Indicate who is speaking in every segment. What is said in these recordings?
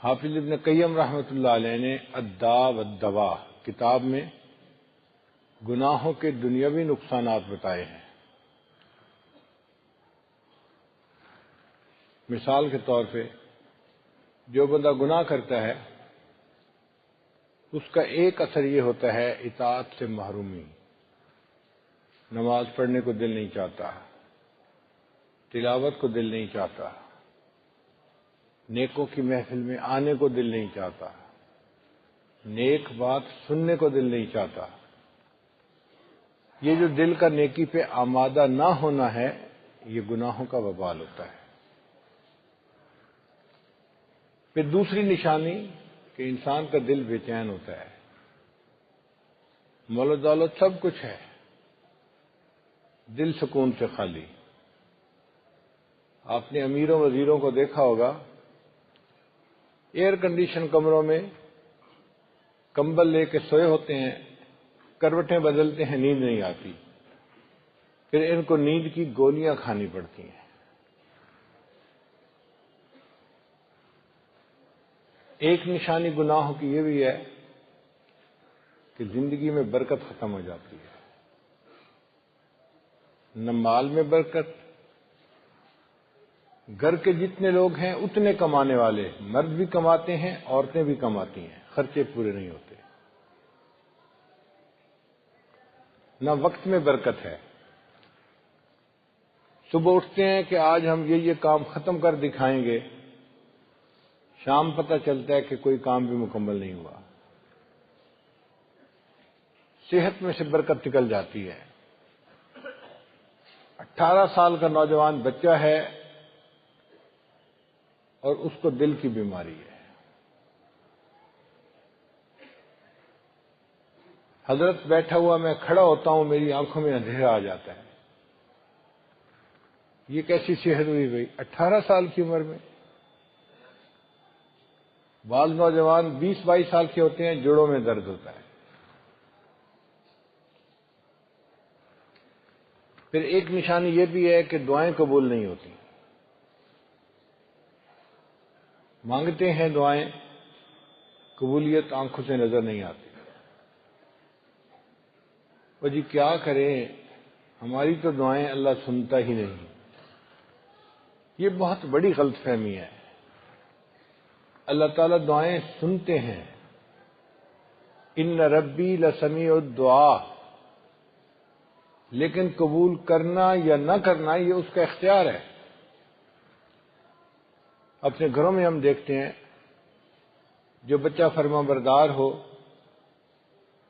Speaker 1: حافظ ابن قیم رحمۃ اللہ علیہ نے الداء والدواء کتاب میں گناہوں کے دنیاوی نقصانات بتائے ہیں۔ مثال کے طور پہ جو بندہ گناہ کرتا ہے اس کا ایک اثر یہ ہوتا ہے اطاعت سے محرومی، نماز پڑھنے کو دل نہیں چاہتا، تلاوت کو دل نہیں چاہتا، نیکوں کی محفل میں آنے کو دل نہیں چاہتا، نیک بات سننے کو دل نہیں چاہتا۔ یہ جو دل کا نیکی پہ آمادہ نہ ہونا ہے یہ گناہوں کا وبال ہوتا ہے۔ پھر دوسری نشانی کہ انسان کا دل بے چین ہوتا ہے، مال و دولت سب کچھ ہے، دل سکون سے خالی۔ آپ نے امیروں وزیروں کو دیکھا ہوگا ایئر کنڈیشن کمروں میں کمبل لے کے سوئے ہوتے ہیں، کروٹیں بدلتے ہیں، نیند نہیں آتی، پھر ان کو نیند کی گولیاں کھانی پڑتی ہیں۔ ایک نشانی گناہوں کی یہ بھی ہے کہ زندگی میں برکت ختم ہو جاتی ہے، نہ مال میں برکت، گھر کے جتنے لوگ ہیں اتنے کمانے والے، مرد بھی کماتے ہیں عورتیں بھی کماتی ہیں، خرچے پورے نہیں ہوتے، نہ وقت میں برکت ہے۔ صبح اٹھتے ہیں کہ آج ہم یہ کام ختم کر دکھائیں گے، شام پتہ چلتا ہے کہ کوئی کام بھی مکمل نہیں ہوا۔ صحت میں سے برکت نکل جاتی ہے۔ 18 سال کا نوجوان بچہ ہے اور اس کو دل کی بیماری ہے۔ حضرت بیٹھا ہوا میں کھڑا ہوتا ہوں میری آنکھوں میں اندھیرا آ جاتا ہے۔ یہ کیسی صحت ہوئی بھائی 18 سال کی عمر میں؟ بعض نوجوان 20-22 سال کے ہوتے ہیں، جوڑوں میں درد ہوتا ہے۔ پھر ایک نشانی یہ بھی ہے کہ دعائیں قبول نہیں ہوتی، مانگتے ہیں دعائیں، قبولیت آنکھوں سے نظر نہیں آتی۔ وہ جی کیا کریں، ہماری تو دعائیں اللہ سنتا ہی نہیں۔ یہ بہت بڑی غلط فہمی ہے۔ اللہ تعالیٰ دعائیں سنتے ہیں، ان ربی لسمیع الدعاء، لیکن قبول کرنا یا نہ کرنا یہ اس کا اختیار ہے۔ اپنے گھروں میں ہم دیکھتے ہیں جو بچہ فرما بردار ہو،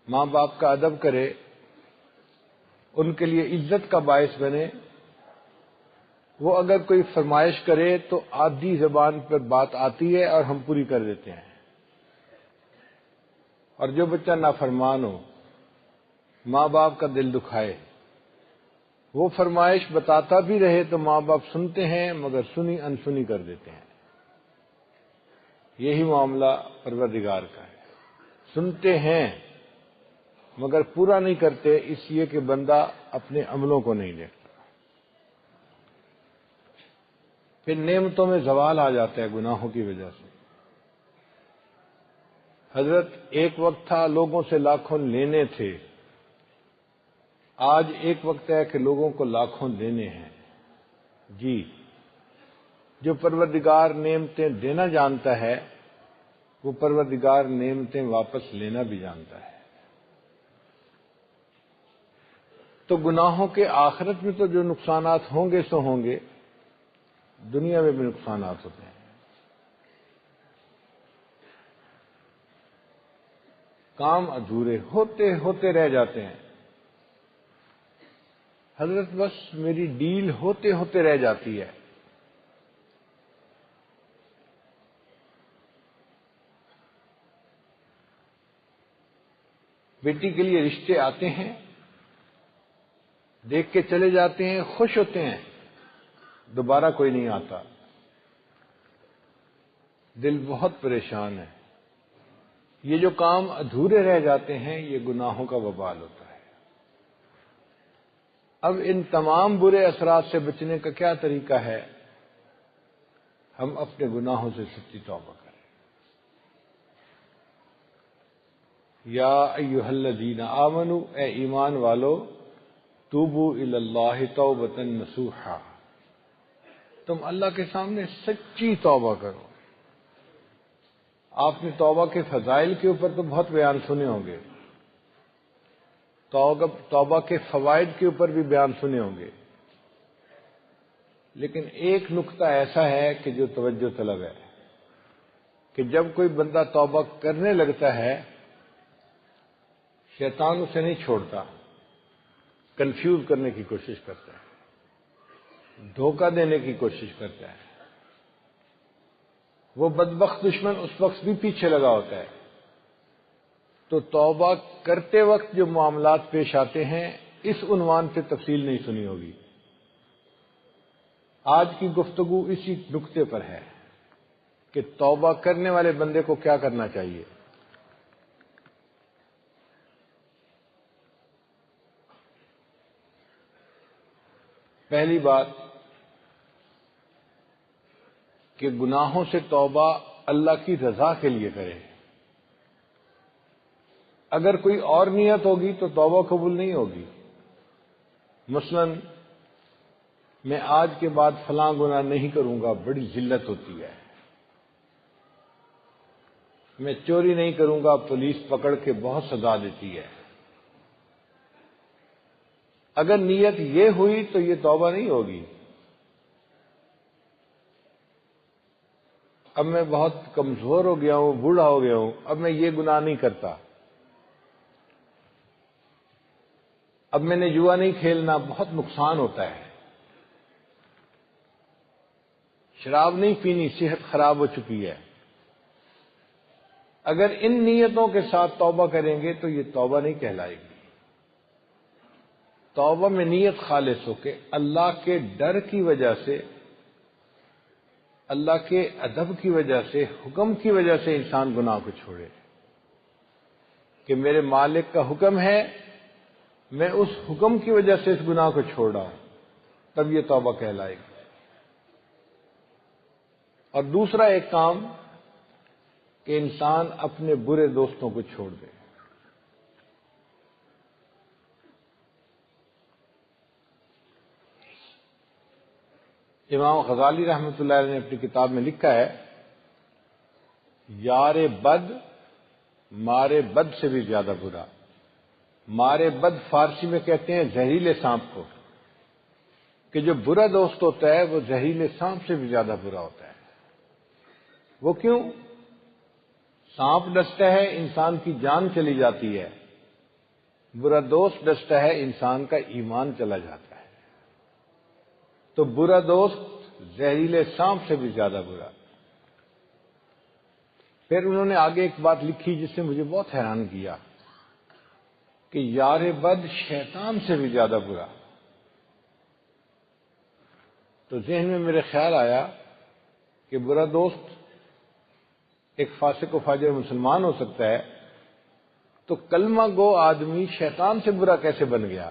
Speaker 1: ماں باپ کا ادب کرے، ان کے لیے عزت کا باعث بنے، وہ اگر کوئی فرمائش کرے تو آدھی زبان پر بات آتی ہے اور ہم پوری کر دیتے ہیں، اور جو بچہ نافرمان ہو، ماں باپ کا دل دکھائے، وہ فرمائش بتاتا بھی رہے تو ماں باپ سنتے ہیں مگر سنی انسنی کر دیتے ہیں۔ یہی معاملہ پروردگار کا ہے، سنتے ہیں مگر پورا نہیں کرتے، اس لیے کہ بندہ اپنے عملوں کو نہیں دیکھتا۔ پھر نعمتوں میں زوال آ جاتا ہے گناہوں کی وجہ سے۔ حضرت ایک وقت تھا لوگوں سے لاکھوں لینے تھے، آج ایک وقت ہے کہ لوگوں کو لاکھوں دینے ہیں۔ جی، جو پروردگار نعمتیں دینا جانتا ہے وہ پروردگار نعمتیں واپس لینا بھی جانتا ہے۔ تو گناہوں کے آخرت میں تو جو نقصانات ہوں گے سو ہوں گے، دنیا میں بھی نقصانات ہوتے ہیں۔ کام ادھورے ہوتے ہوتے رہ جاتے ہیں۔ حضرت بس میری ڈیل ہوتے ہوتے رہ جاتی ہے۔ بیٹی کے لیے رشتے آتے ہیں، دیکھ کے چلے جاتے ہیں، خوش ہوتے ہیں، دوبارہ کوئی نہیں آتا، دل بہت پریشان ہے۔ یہ جو کام ادھورے رہ جاتے ہیں یہ گناہوں کا وبال ہوتا ہے۔ اب ان تمام برے اثرات سے بچنے کا کیا طریقہ ہے؟ ہم اپنے گناہوں سے سچی توبہ کریں۔ یا ایھا الذین آمنوا، اے ایمان والو، توبوا الی اللہ توبۃ نصوحا، تم اللہ کے سامنے سچی توبہ کرو۔ آپ نے توبہ کے فضائل کے اوپر تو بہت بیان سنے ہوں گے، توبہ کے فوائد کے اوپر بھی بیان سنے ہوں گے، لیکن ایک نقطہ ایسا ہے کہ جو توجہ طلب ہے کہ جب کوئی بندہ توبہ کرنے لگتا ہے، شیطان اسے نہیں چھوڑتا، کنفیوز کرنے کی کوشش کرتا ہے، دھوکہ دینے کی کوشش کرتا ہے۔ وہ بدبخت دشمن اس وقت بھی پیچھے لگا ہوتا ہے۔ تو توبہ کرتے وقت جو معاملات پیش آتے ہیں، اس عنوان پہ تفصیل نہیں سنی ہوگی۔ آج کی گفتگو اسی نقطے پر ہے کہ توبہ کرنے والے بندے کو کیا کرنا چاہیے۔ پہلی بات کہ گناہوں سے توبہ اللہ کی رضا کے لیے کرے۔ اگر کوئی اور نیت ہوگی تو توبہ قبول نہیں ہوگی۔ مثلاً میں آج کے بعد فلاں گناہ نہیں کروں گا، بڑی ذلت ہوتی ہے۔ میں چوری نہیں کروں گا، پولیس پکڑ کے بہت سزا دیتی ہے۔ اگر نیت یہ ہوئی تو یہ توبہ نہیں ہوگی۔ اب میں بہت کمزور ہو گیا ہوں، بوڑھا ہو گیا ہوں، اب میں یہ گناہ نہیں کرتا، اب میں نے جوا نہیں کھیلنا، بہت نقصان ہوتا ہے، شراب نہیں پینی، صحت خراب ہو چکی ہے۔ اگر ان نیتوں کے ساتھ توبہ کریں گے تو یہ توبہ نہیں کہلائے گی۔ توبہ میں نیت خالص ہو کے اللہ کے ڈر کی وجہ سے، اللہ کے ادب کی وجہ سے، حکم کی وجہ سے انسان گناہ کو چھوڑے کہ میرے مالک کا حکم ہے، میں اس حکم کی وجہ سے اس گناہ کو چھوڑ رہا ہوں، تب یہ توبہ کہلائے گی۔ اور دوسرا ایک کام کہ انسان اپنے برے دوستوں کو چھوڑ دے۔ امام غزالی رحمۃ اللہ علیہ نے اپنی کتاب میں لکھا ہے، یار بد مارے بد سے بھی زیادہ برا۔ مارے بد فارسی میں کہتے ہیں زہریلے سانپ کو، کہ جو برا دوست ہوتا ہے وہ زہریلے سانپ سے بھی زیادہ برا ہوتا ہے۔ وہ کیوں؟ سانپ ڈستا ہے، انسان کی جان چلی جاتی ہے، برا دوست ڈستا ہے، انسان کا ایمان چلا جاتا ہے۔ تو برا دوست زہریلے سانپ سے بھی زیادہ برا۔ پھر انہوں نے آگے ایک بات لکھی جس نے مجھے بہت حیران کیا کہ یار بد شیطان سے بھی زیادہ برا۔ تو ذہن میں میرے خیال آیا کہ برا دوست ایک فاسق و فاجر مسلمان ہو سکتا ہے، تو کلمہ گو آدمی شیطان سے برا کیسے بن گیا؟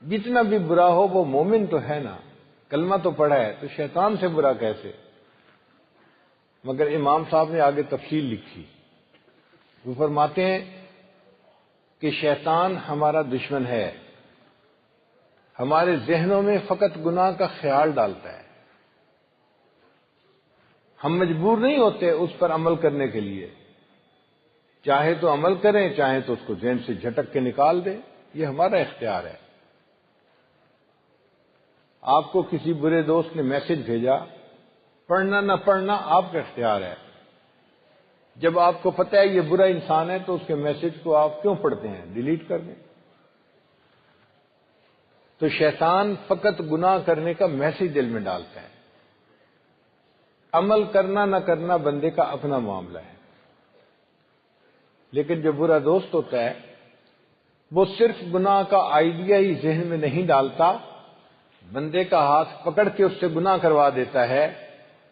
Speaker 1: جتنا بھی برا ہو وہ مومن تو ہے نا، کلمہ تو پڑھا ہے، تو شیطان سے برا کیسے؟ مگر امام صاحب نے آگے تفصیل لکھی۔ وہ فرماتے ہیں کہ شیطان ہمارا دشمن ہے، ہمارے ذہنوں میں فقط گناہ کا خیال ڈالتا ہے، ہم مجبور نہیں ہوتے اس پر عمل کرنے کے لیے، چاہے تو عمل کریں، چاہے تو اس کو ذہن سے جھٹک کے نکال دیں، یہ ہمارا اختیار ہے۔ آپ کو کسی برے دوست نے میسج بھیجا، پڑھنا نہ پڑھنا آپ کا اختیار ہے۔ جب آپ کو پتہ ہے یہ برا انسان ہے تو اس کے میسج کو آپ کیوں پڑھتے ہیں؟ ڈیلیٹ کر دیں۔ تو شیطان فقط گناہ کرنے کا میسج دل میں ڈالتا ہے، عمل کرنا نہ کرنا بندے کا اپنا معاملہ ہے۔ لیکن جو برا دوست ہوتا ہے وہ صرف گناہ کا آئیڈیا ہی ذہن میں نہیں ڈالتا، بندے کا ہاتھ پکڑ کے اس سے گناہ کروا دیتا ہے،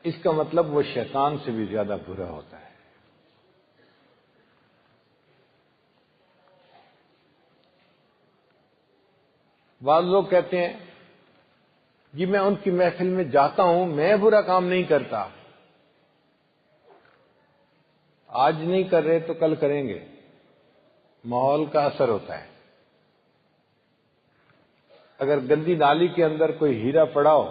Speaker 1: اس کا مطلب وہ شیطان سے بھی زیادہ برا ہوتا ہے۔ بعض لوگ کہتے ہیں جی میں ان کی محفل میں جاتا ہوں، میں برا کام نہیں کرتا۔ آج نہیں کر رہے تو کل کریں گے، ماحول کا اثر ہوتا ہے۔ اگر گندی نالی کے اندر کوئی ہیرا پڑا ہو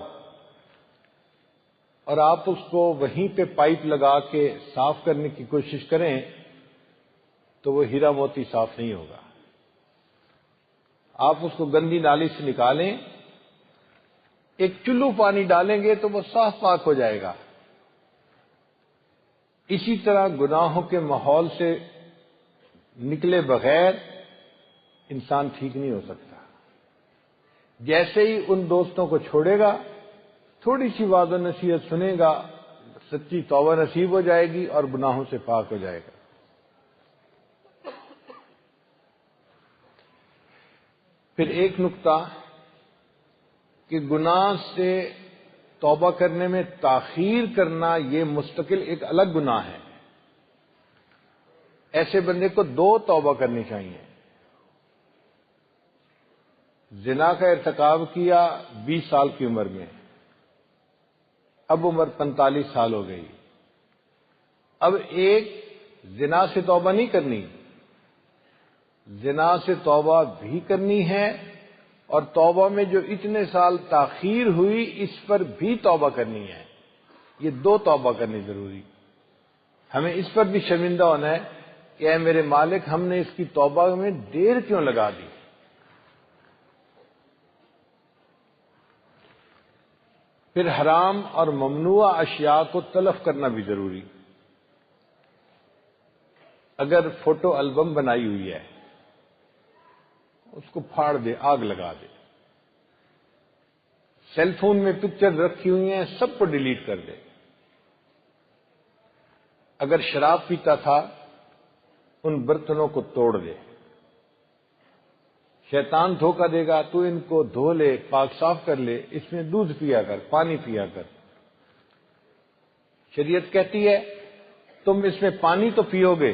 Speaker 1: اور آپ اس کو وہیں پہ پائپ لگا کے صاف کرنے کی کوشش کریں تو وہ ہیرا موتی صاف نہیں ہوگا۔ آپ اس کو گندی نالی سے نکالیں، ایک چلو پانی ڈالیں گے تو وہ صاف پاک ہو جائے گا۔ اسی طرح گناہوں کے ماحول سے نکلے بغیر انسان ٹھیک نہیں ہو سکتا۔ جیسے ہی ان دوستوں کو چھوڑے گا، تھوڑی سی واض و نصیحت سنے گا، سچی توبہ نصیب ہو جائے گی اور گناہوں سے پاک ہو جائے گا۔ پھر ایک نقطہ کہ گناہ سے توبہ کرنے میں تاخیر کرنا یہ مستقل ایک الگ گناہ ہے۔ ایسے بندے کو 2 توبہ کرنی چاہیے۔ زنا کا ارتکاب کیا 20 سال کی عمر میں، اب عمر 45 سال ہو گئی، اب ایک زنا سے توبہ نہیں کرنی، زنا سے توبہ بھی کرنی ہے، اور توبہ میں جو اتنے سال تاخیر ہوئی اس پر بھی توبہ کرنی ہے۔ یہ 2 توبہ کرنی ضروری۔ ہمیں اس پر بھی شرمندہ ہونا ہے کہ اے میرے مالک، ہم نے اس کی توبہ میں دیر کیوں لگا دی۔ پھر حرام اور ممنوع اشیاء کو تلف کرنا بھی ضروری۔ اگر فوٹو البم بنائی ہوئی ہے اس کو پھاڑ دے، آگ لگا دے۔ سیل فون میں پکچر رکھی ہوئی ہیں، سب کو ڈیلیٹ کر دے۔ اگر شراب پیتا تھا ان برتنوں کو توڑ دے۔ شیطان دھوکہ دے گا، تو ان کو دھو لے، پاک صاف کر لے، اس میں دودھ پیا کر، پانی پیا کر۔ شریعت کہتی ہے تم اس میں پانی تو پیو گے،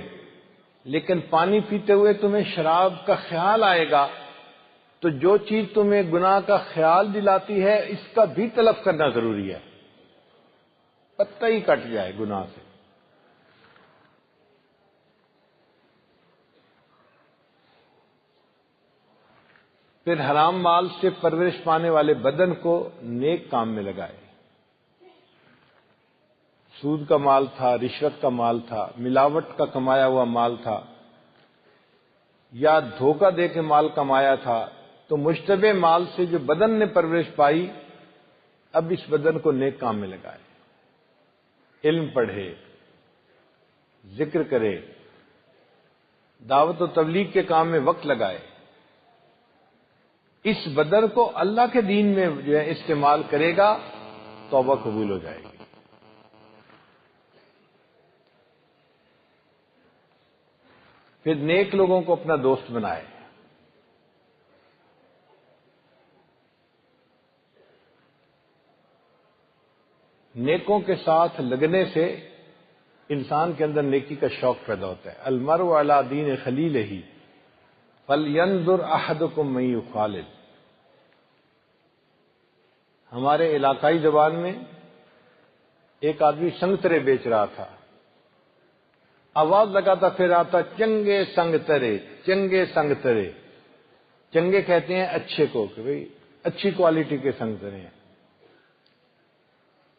Speaker 1: لیکن پانی پیتے ہوئے تمہیں شراب کا خیال آئے گا، تو جو چیز تمہیں گناہ کا خیال دلاتی ہے اس کا بھی تلف کرنا ضروری ہے، پتہ ہی کٹ جائے گناہ سے۔ پھر حرام مال سے پرورش پانے والے بدن کو نیک کام میں لگائے۔ سود کا مال تھا، رشوت کا مال تھا، ملاوٹ کا کمایا ہوا مال تھا، یا دھوکہ دے کے مال کمایا تھا، تو مشتبہ مال سے جو بدن نے پرورش پائی، اب اس بدن کو نیک کام میں لگائے۔ علم پڑھے، ذکر کرے، دعوت و تبلیغ کے کام میں وقت لگائے۔ اس بدن کو اللہ کے دین میں جو ہے استعمال کرے گا، توبہ قبول ہو جائے گی۔ پھر نیک لوگوں کو اپنا دوست بنائے۔ نیکوں کے ساتھ لگنے سے انسان کے اندر نیکی کا شوق پیدا ہوتا ہے۔ المرء علی دین خلیلہ فلینظر احدکم من یخالل۔ ہمارے علاقائی زبان میں ایک آدمی سنگترے بیچ رہا تھا، آواز لگاتا پھر آتا، چنگے سنگترے، چنگے سنگترے۔ چنگے کہتے ہیں اچھے کو، کہ بھئی اچھی کوالٹی کے سنگترے ہیں۔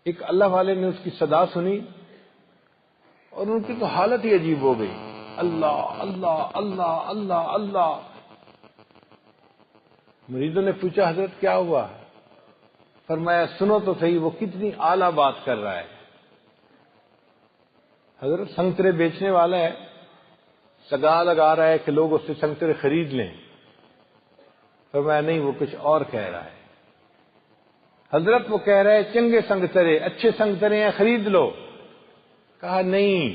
Speaker 1: ایک اللہ والے نے اس کی صدا سنی اور ان کی تو حالت ہی عجیب ہو گئی، اللہ اللہ اللہ اللہ اللہ۔ مریدوں نے پوچھا حضرت کیا ہوا؟ فرمایا سنو تو صحیح، وہ کتنی اعلیٰ بات کر رہا ہے۔ حضرت سنگترے بیچنے والا ہے، سگا لگا رہا ہے کہ لوگ اس سے سنگترے خرید لیں۔ فرمایا نہیں، وہ کچھ اور کہہ رہا ہے۔ حضرت وہ کہہ رہا ہے چنگے سنگترے، اچھے سنگترے ہیں، خرید لو۔ کہا نہیں،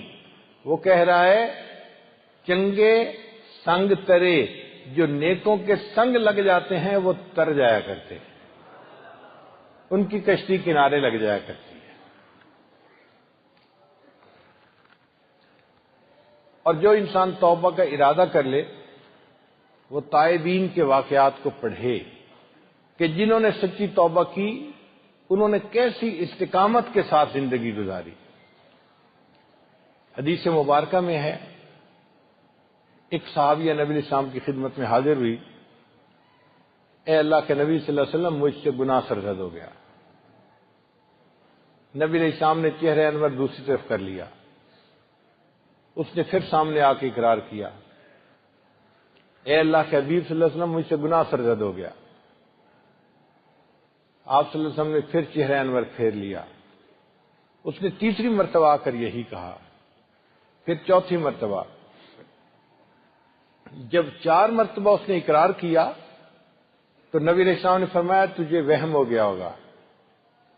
Speaker 1: وہ کہہ رہا ہے چنگے سنگترے، جو نیکوں کے سنگ لگ جاتے ہیں وہ تر جایا کرتے ہیں، ان کی کشتی کنارے لگ جایا کرتی ہے۔ اور جو انسان توبہ کا ارادہ کر لے، وہ تائبین کے واقعات کو پڑھے کہ جنہوں نے سچی توبہ کی انہوں نے کیسی استقامت کے ساتھ زندگی گزاری۔ حدیث مبارکہ میں ہے، ایک صحابیہ نبی علیہ السلام کی خدمت میں حاضر ہوئی، اے اللہ کے نبی صلی اللہ علیہ وسلم، مجھ سے گناہ سرزد ہو گیا۔ نبی علیہ السلام نے چہرہ انور دوسری طرف کر لیا، اس نے پھر سامنے آ کے اقرار کیا، اے اللہ کے حبیب صلی اللہ علیہ وسلم، مجھ سے گناہ سرزد ہو گیا۔ آپ صلی اللہ علیہ وسلم نے پھر چہرہ انور پھیر لیا، اس نے تیسری مرتبہ آ کر یہی کہا، پھر چوتھی مرتبہ۔ جب 4 مرتبہ اس نے اقرار کیا تو نبی علیہ السلام نے فرمایا تجھے وہم ہو گیا ہوگا۔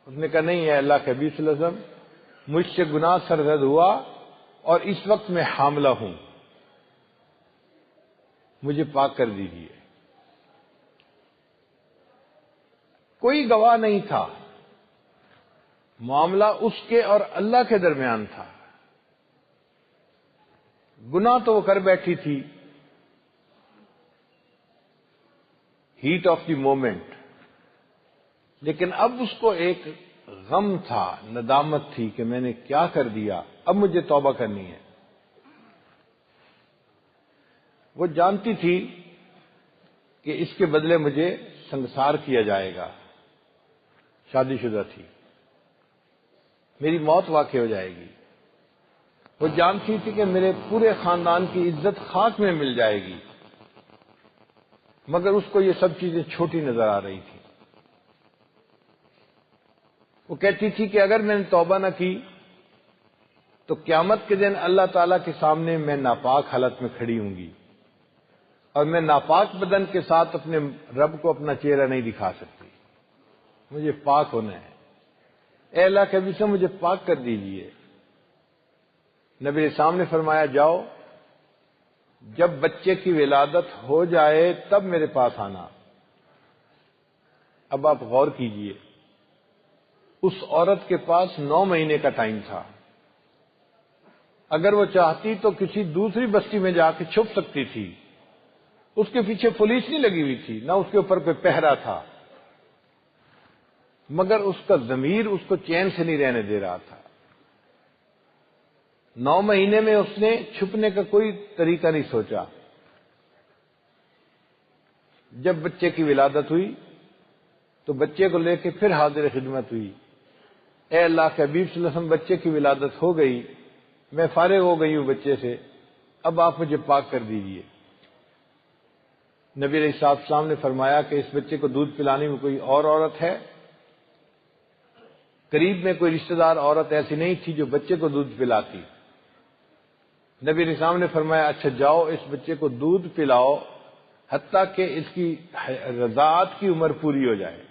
Speaker 1: اس نے کہا نہیں، ہے اللہ کے حبیب صلی اللہ علیہ وسلم، مجھ سے گناہ سرزد ہوا اور اس وقت میں حاملہ ہوں، مجھے پاک کر دیجیے۔ کوئی گواہ نہیں تھا، معاملہ اس کے اور اللہ کے درمیان تھا۔ گناہ تو وہ کر بیٹھی تھی، ہیٹ آف دی مومنٹ، لیکن اب اس کو ایک غم تھا، ندامت تھی کہ میں نے کیا کر دیا، اب مجھے توبہ کرنی ہے۔ وہ جانتی تھی کہ اس کے بدلے مجھے سنسار کیا جائے گا، شادی شدہ تھی، میری موت واقع ہو جائے گی۔ وہ جانتی تھی کہ میرے پورے خاندان کی عزت خاک میں مل جائے گی، مگر اس کو یہ سب چیزیں چھوٹی نظر آ رہی تھی۔ وہ کہتی تھی کہ اگر میں نے توبہ نہ کی تو قیامت کے دن اللہ تعالیٰ کے سامنے میں ناپاک حالت میں کھڑی ہوں گی، اور میں ناپاک بدن کے ساتھ اپنے رب کو اپنا چہرہ نہیں دکھا سکتی، مجھے پاک ہونا ہے۔ اے اللہ کے نبی سے مجھے پاک کر دیجئے۔ نبی علیہ السلام نے فرمایا جاؤ، جب بچے کی ولادت ہو جائے تب میرے پاس آنا۔ اب آپ غور کیجئے، اس عورت کے پاس 9 مہینے کا ٹائم تھا، اگر وہ چاہتی تو کسی دوسری بستی میں جا کے چھپ سکتی تھی، اس کے پیچھے پولیس نہیں لگی ہوئی تھی، نہ اس کے اوپر کوئی پہرا تھا، مگر اس کا ضمیر اس کو چین سے نہیں رہنے دے رہا تھا۔ 9 مہینے میں اس نے چھپنے کا کوئی طریقہ نہیں سوچا۔ جب بچے کی ولادت ہوئی تو بچے کو لے کے پھر حاضر خدمت ہوئی، اے اللہ کے حبیب صلی اللہ علیہ وسلم، بچے کی ولادت ہو گئی، میں فارغ ہو گئی ہوں بچے سے، اب آپ مجھے پاک کر دیجئے۔ نبی علیہ السلام نے فرمایا کہ اس بچے کو دودھ پلانے میں کوئی اور عورت ہے؟ قریب میں کوئی رشتہ دار عورت ایسی نہیں تھی جو بچے کو دودھ پلاتی۔ نبی علیہ السلام نے فرمایا اچھا جاؤ، اس بچے کو دودھ پلاؤ حتیٰ کہ اس کی رضاعت کی عمر پوری ہو جائے۔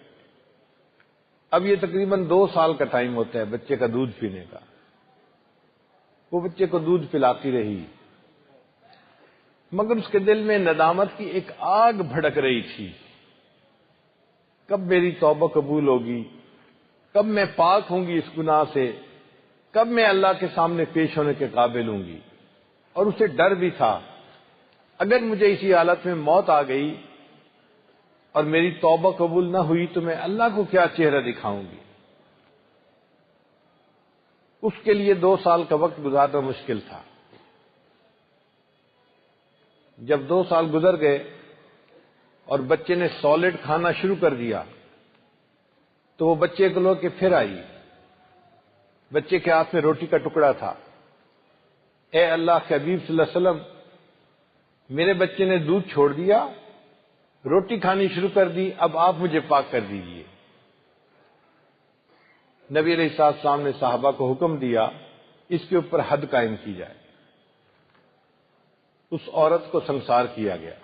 Speaker 1: اب یہ تقریباً 2 سال کا ٹائم ہوتا ہے بچے کا دودھ پینے کا۔ وہ بچے کو دودھ پلاتی رہی، مگر اس کے دل میں ندامت کی ایک آگ بھڑک رہی تھی، کب میری توبہ قبول ہوگی، کب میں پاک ہوں گی اس گناہ سے، کب میں اللہ کے سامنے پیش ہونے کے قابل ہوں گی۔ اور اسے ڈر بھی تھا، اگر مجھے اسی حالت میں موت آ گئی اور میری توبہ قبول نہ ہوئی تو میں اللہ کو کیا چہرہ دکھاؤں گی۔ اس کے لیے 2 سال کا وقت گزارنا مشکل تھا۔ جب 2 سال گزر گئے اور بچے نے سالڈ کھانا شروع کر دیا تو وہ بچے کو لو کے پھر آئی، بچے کے ہاتھ میں روٹی کا ٹکڑا تھا۔ اے اللہ کے حبیب صلی اللہ علیہ وسلم، میرے بچے نے دودھ چھوڑ دیا، روٹی کھانی شروع کر دی، اب آپ مجھے پاک کر دیجئے۔ نبی علیہ السلام نے صحابہ کو حکم دیا اس کے اوپر حد قائم کی جائے۔ اس عورت کو سنسار کیا گیا۔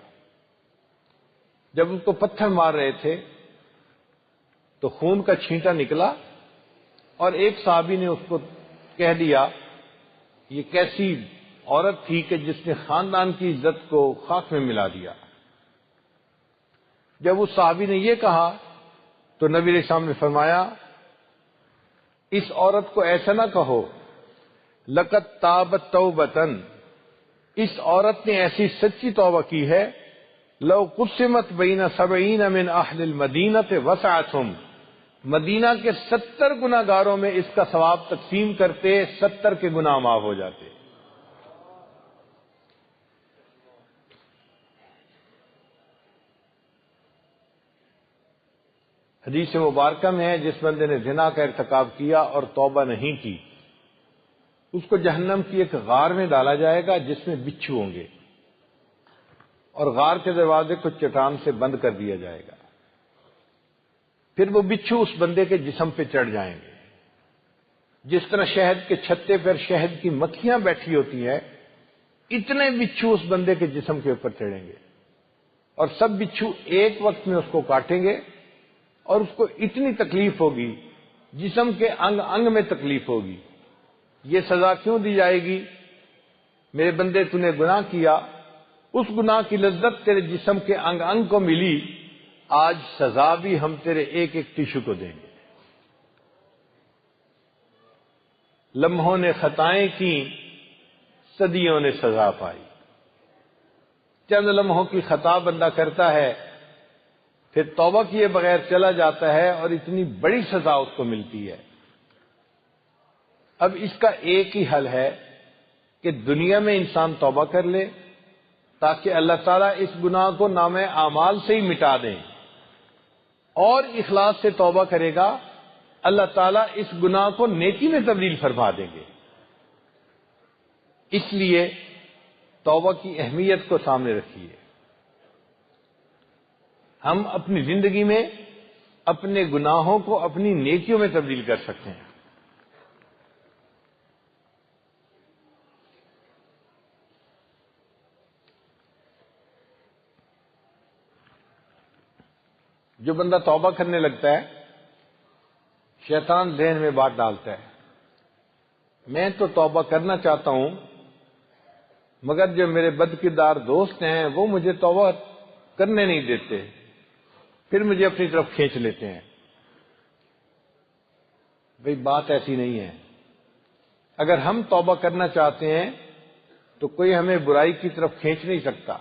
Speaker 1: جب اس کو پتھر مار رہے تھے تو خون کا چھینٹا نکلا اور ایک صحابی نے اس کو کہہ دیا یہ کیسی عورت تھی کہ جس نے خاندان کی عزت کو خاک میں ملا دیا۔ جب اس صحابی نے یہ کہا تو نبی علیہ السلام نے فرمایا اس عورت کو ایسا نہ کہو، لقد تابت توبتن، اس عورت نے ایسی سچی توبہ کی ہے، لو قسمت بین 70 من اہل المدینہ وسعتہم، مدینہ کے 70 گناہ گاروں میں اس کا ثواب تقسیم کرتے 70 کے گناہ معاف ہو جاتے۔ حدیث مبارکہ میں ہے جس بندے نے زنا کا ارتکاب کیا اور توبہ نہیں کی اس کو جہنم کی ایک غار میں ڈالا جائے گا جس میں بچھو ہوں گے، اور غار کے دروازے کو چٹان سے بند کر دیا جائے گا۔ پھر وہ بچھو اس بندے کے جسم پہ چڑھ جائیں گے، جس طرح شہد کے چھتے پر شہد کی مکھیاں بیٹھی ہوتی ہیں، اتنے بچھو اس بندے کے جسم کے اوپر چڑھیں گے، اور سب بچھو ایک وقت میں اس کو کاٹیں گے، اور اس کو اتنی تکلیف ہوگی، جسم کے انگ انگ میں تکلیف ہوگی۔ یہ سزا کیوں دی جائے گی؟ میرے بندے تو نے گناہ کیا، اس گناہ کی لذت تیرے جسم کے انگ انگ کو ملی، آج سزا بھی ہم تیرے ایک ایک ٹشو کو دیں گے۔ لمحوں نے خطائیں کی، صدیوں نے سزا پائی۔ چند لمحوں کی خطا بندہ کرتا ہے، پھر توبہ کیے بغیر چلا جاتا ہے اور اتنی بڑی سزا اس کو ملتی ہے۔ اب اس کا ایک ہی حل ہے کہ دنیا میں انسان توبہ کر لے تاکہ اللہ تعالیٰ اس گناہ کو نام اعمال سے ہی مٹا دیں، اور اخلاص سے توبہ کرے گا اللہ تعالیٰ اس گناہ کو نیکی میں تبدیل فرما دیں گے۔ اس لیے توبہ کی اہمیت کو سامنے رکھیے۔ ہم اپنی زندگی میں اپنے گناہوں کو اپنی نیکیوں میں تبدیل کر سکتے ہیں۔ جو بندہ توبہ کرنے لگتا ہے، شیطان ذہن میں بات ڈالتا ہے، میں تو توبہ کرنا چاہتا ہوں مگر جو میرے بد کردار دوست ہیں وہ مجھے توبہ کرنے نہیں دیتے، پھر مجھے اپنی طرف کھینچ لیتے ہیں۔ بھئی بات ایسی نہیں ہے۔ اگر ہم توبہ کرنا چاہتے ہیں تو کوئی ہمیں برائی کی طرف کھینچ نہیں سکتا۔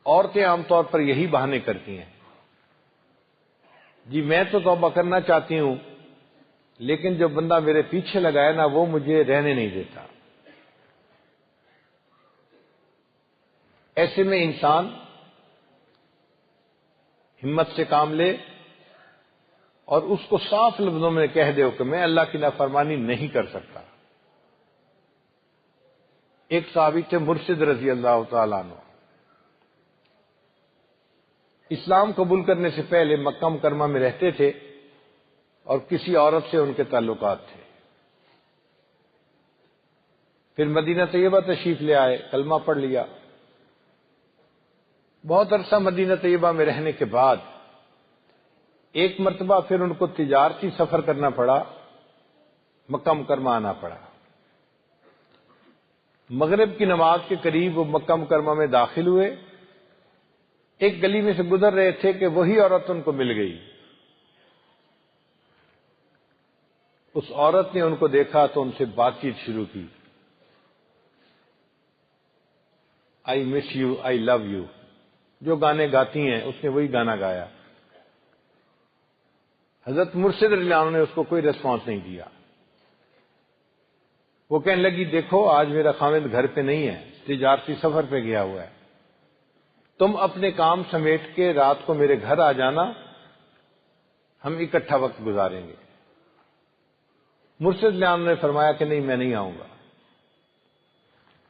Speaker 1: عورتیں عام طور پر یہی بہانے کرتی ہیں، جی میں تو توبہ کرنا چاہتی ہوں لیکن جو بندہ میرے پیچھے لگا ہے نا وہ مجھے رہنے نہیں دیتا۔ ایسے میں انسان ہمت سے کام لے اور اس کو صاف لفظوں میں کہہ دے کہ میں اللہ کی نافرمانی نہیں کر سکتا۔ ایک صحابی تھے مرشد رضی اللہ تعالیٰ عنہ، اسلام قبول کرنے سے پہلے مکہ مکرمہ میں رہتے تھے اور کسی عورت سے ان کے تعلقات تھے۔ پھر مدینہ طیبہ تشریف لے آئے، کلمہ پڑھ لیا۔ بہت عرصہ مدینہ طیبہ میں رہنے کے بعد ایک مرتبہ پھر ان کو تجارتی سفر کرنا پڑا، مکہ مکرمہ آنا پڑا۔ مغرب کی نماز کے قریب وہ مکہ مکرمہ میں داخل ہوئے، ایک گلی میں سے گزر رہے تھے کہ وہی عورت ان کو مل گئی۔ اس عورت نے ان کو دیکھا تو ان سے بات چیت شروع کی، آئی miss you, I love you, جو گانے گاتی ہیں اس نے وہی گانا گایا۔ حضرت مرشد رضی اللہ عنہ نے اس کو کوئی ریسپانس نہیں دیا۔ وہ کہنے لگی دیکھو آج میرا خاوند گھر پہ نہیں ہے، تجارتی سفر پہ گیا ہوا ہے، تم اپنے کام سمیٹ کے رات کو میرے گھر آ جانا، ہم اکٹھا وقت گزاریں گے۔ مرشد رضی اللہ عنہ نے فرمایا کہ نہیں میں نہیں آؤں گا۔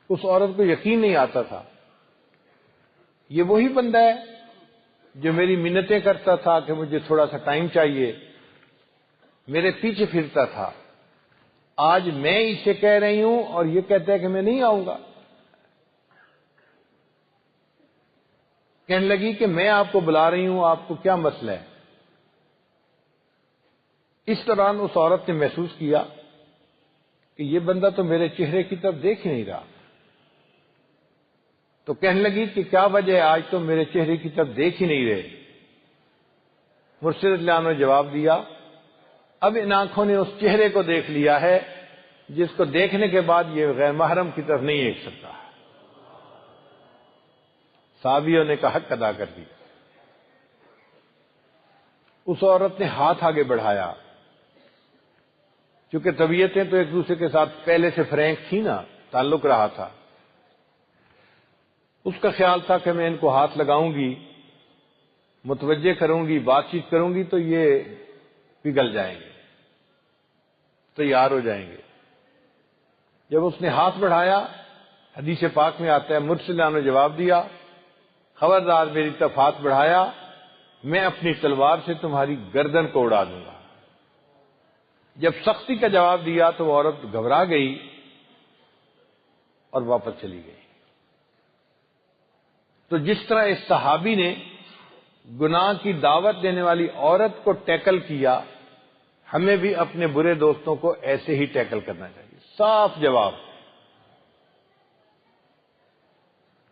Speaker 1: اس عورت کو یقین نہیں آتا تھا، یہ وہی بندہ ہے جو میری منتیں کرتا تھا کہ مجھے تھوڑا سا ٹائم چاہیے، میرے پیچھے پھرتا تھا، آج میں اسے کہہ رہی ہوں اور یہ کہتا ہے کہ میں نہیں آؤں گا۔ کہنے لگی کہ میں آپ کو بلا رہی ہوں، آپ کو کیا مسئلہ ہے؟ اس دوران اس عورت نے محسوس کیا کہ یہ بندہ تو میرے چہرے کی طرف دیکھ ہی نہیں رہا، تو کہنے لگی کہ کیا وجہ ہے آج تو میرے چہرے کی طرف دیکھ ہی نہیں رہے؟ مرشد رضی اللہ عنہ نے جواب دیا اب ان آنکھوں نے اس چہرے کو دیکھ لیا ہے جس کو دیکھنے کے بعد یہ غیر محرم کی طرف نہیں دیکھ سکتا۔ صحابیوں نے کا حق ادا کر دیا۔ اس عورت نے ہاتھ آگے بڑھایا، چونکہ طبیعتیں تو ایک دوسرے کے ساتھ پہلے سے فرینک تھی نا، تعلق رہا تھا۔ اس کا خیال تھا کہ میں ان کو ہاتھ لگاؤں گی، متوجہ کروں گی، بات چیت کروں گی تو یہ پگھل جائیں گے، تیار ہو جائیں گے۔ جب اس نے ہاتھ بڑھایا، حدیث پاک میں آتا ہے مرسلہ نے جواب دیا، خبردار میری طرف ہاتھ بڑھایا، میں اپنی تلوار سے تمہاری گردن کو اڑا دوں گا۔ جب سختی کا جواب دیا تو وہ عورت گھبرا گئی اور واپس چلی گئی۔ تو جس طرح اس صحابی نے گناہ کی دعوت دینے والی عورت کو ٹیکل کیا، ہمیں بھی اپنے برے دوستوں کو ایسے ہی ٹیکل کرنا چاہیے۔ صاف جواب۔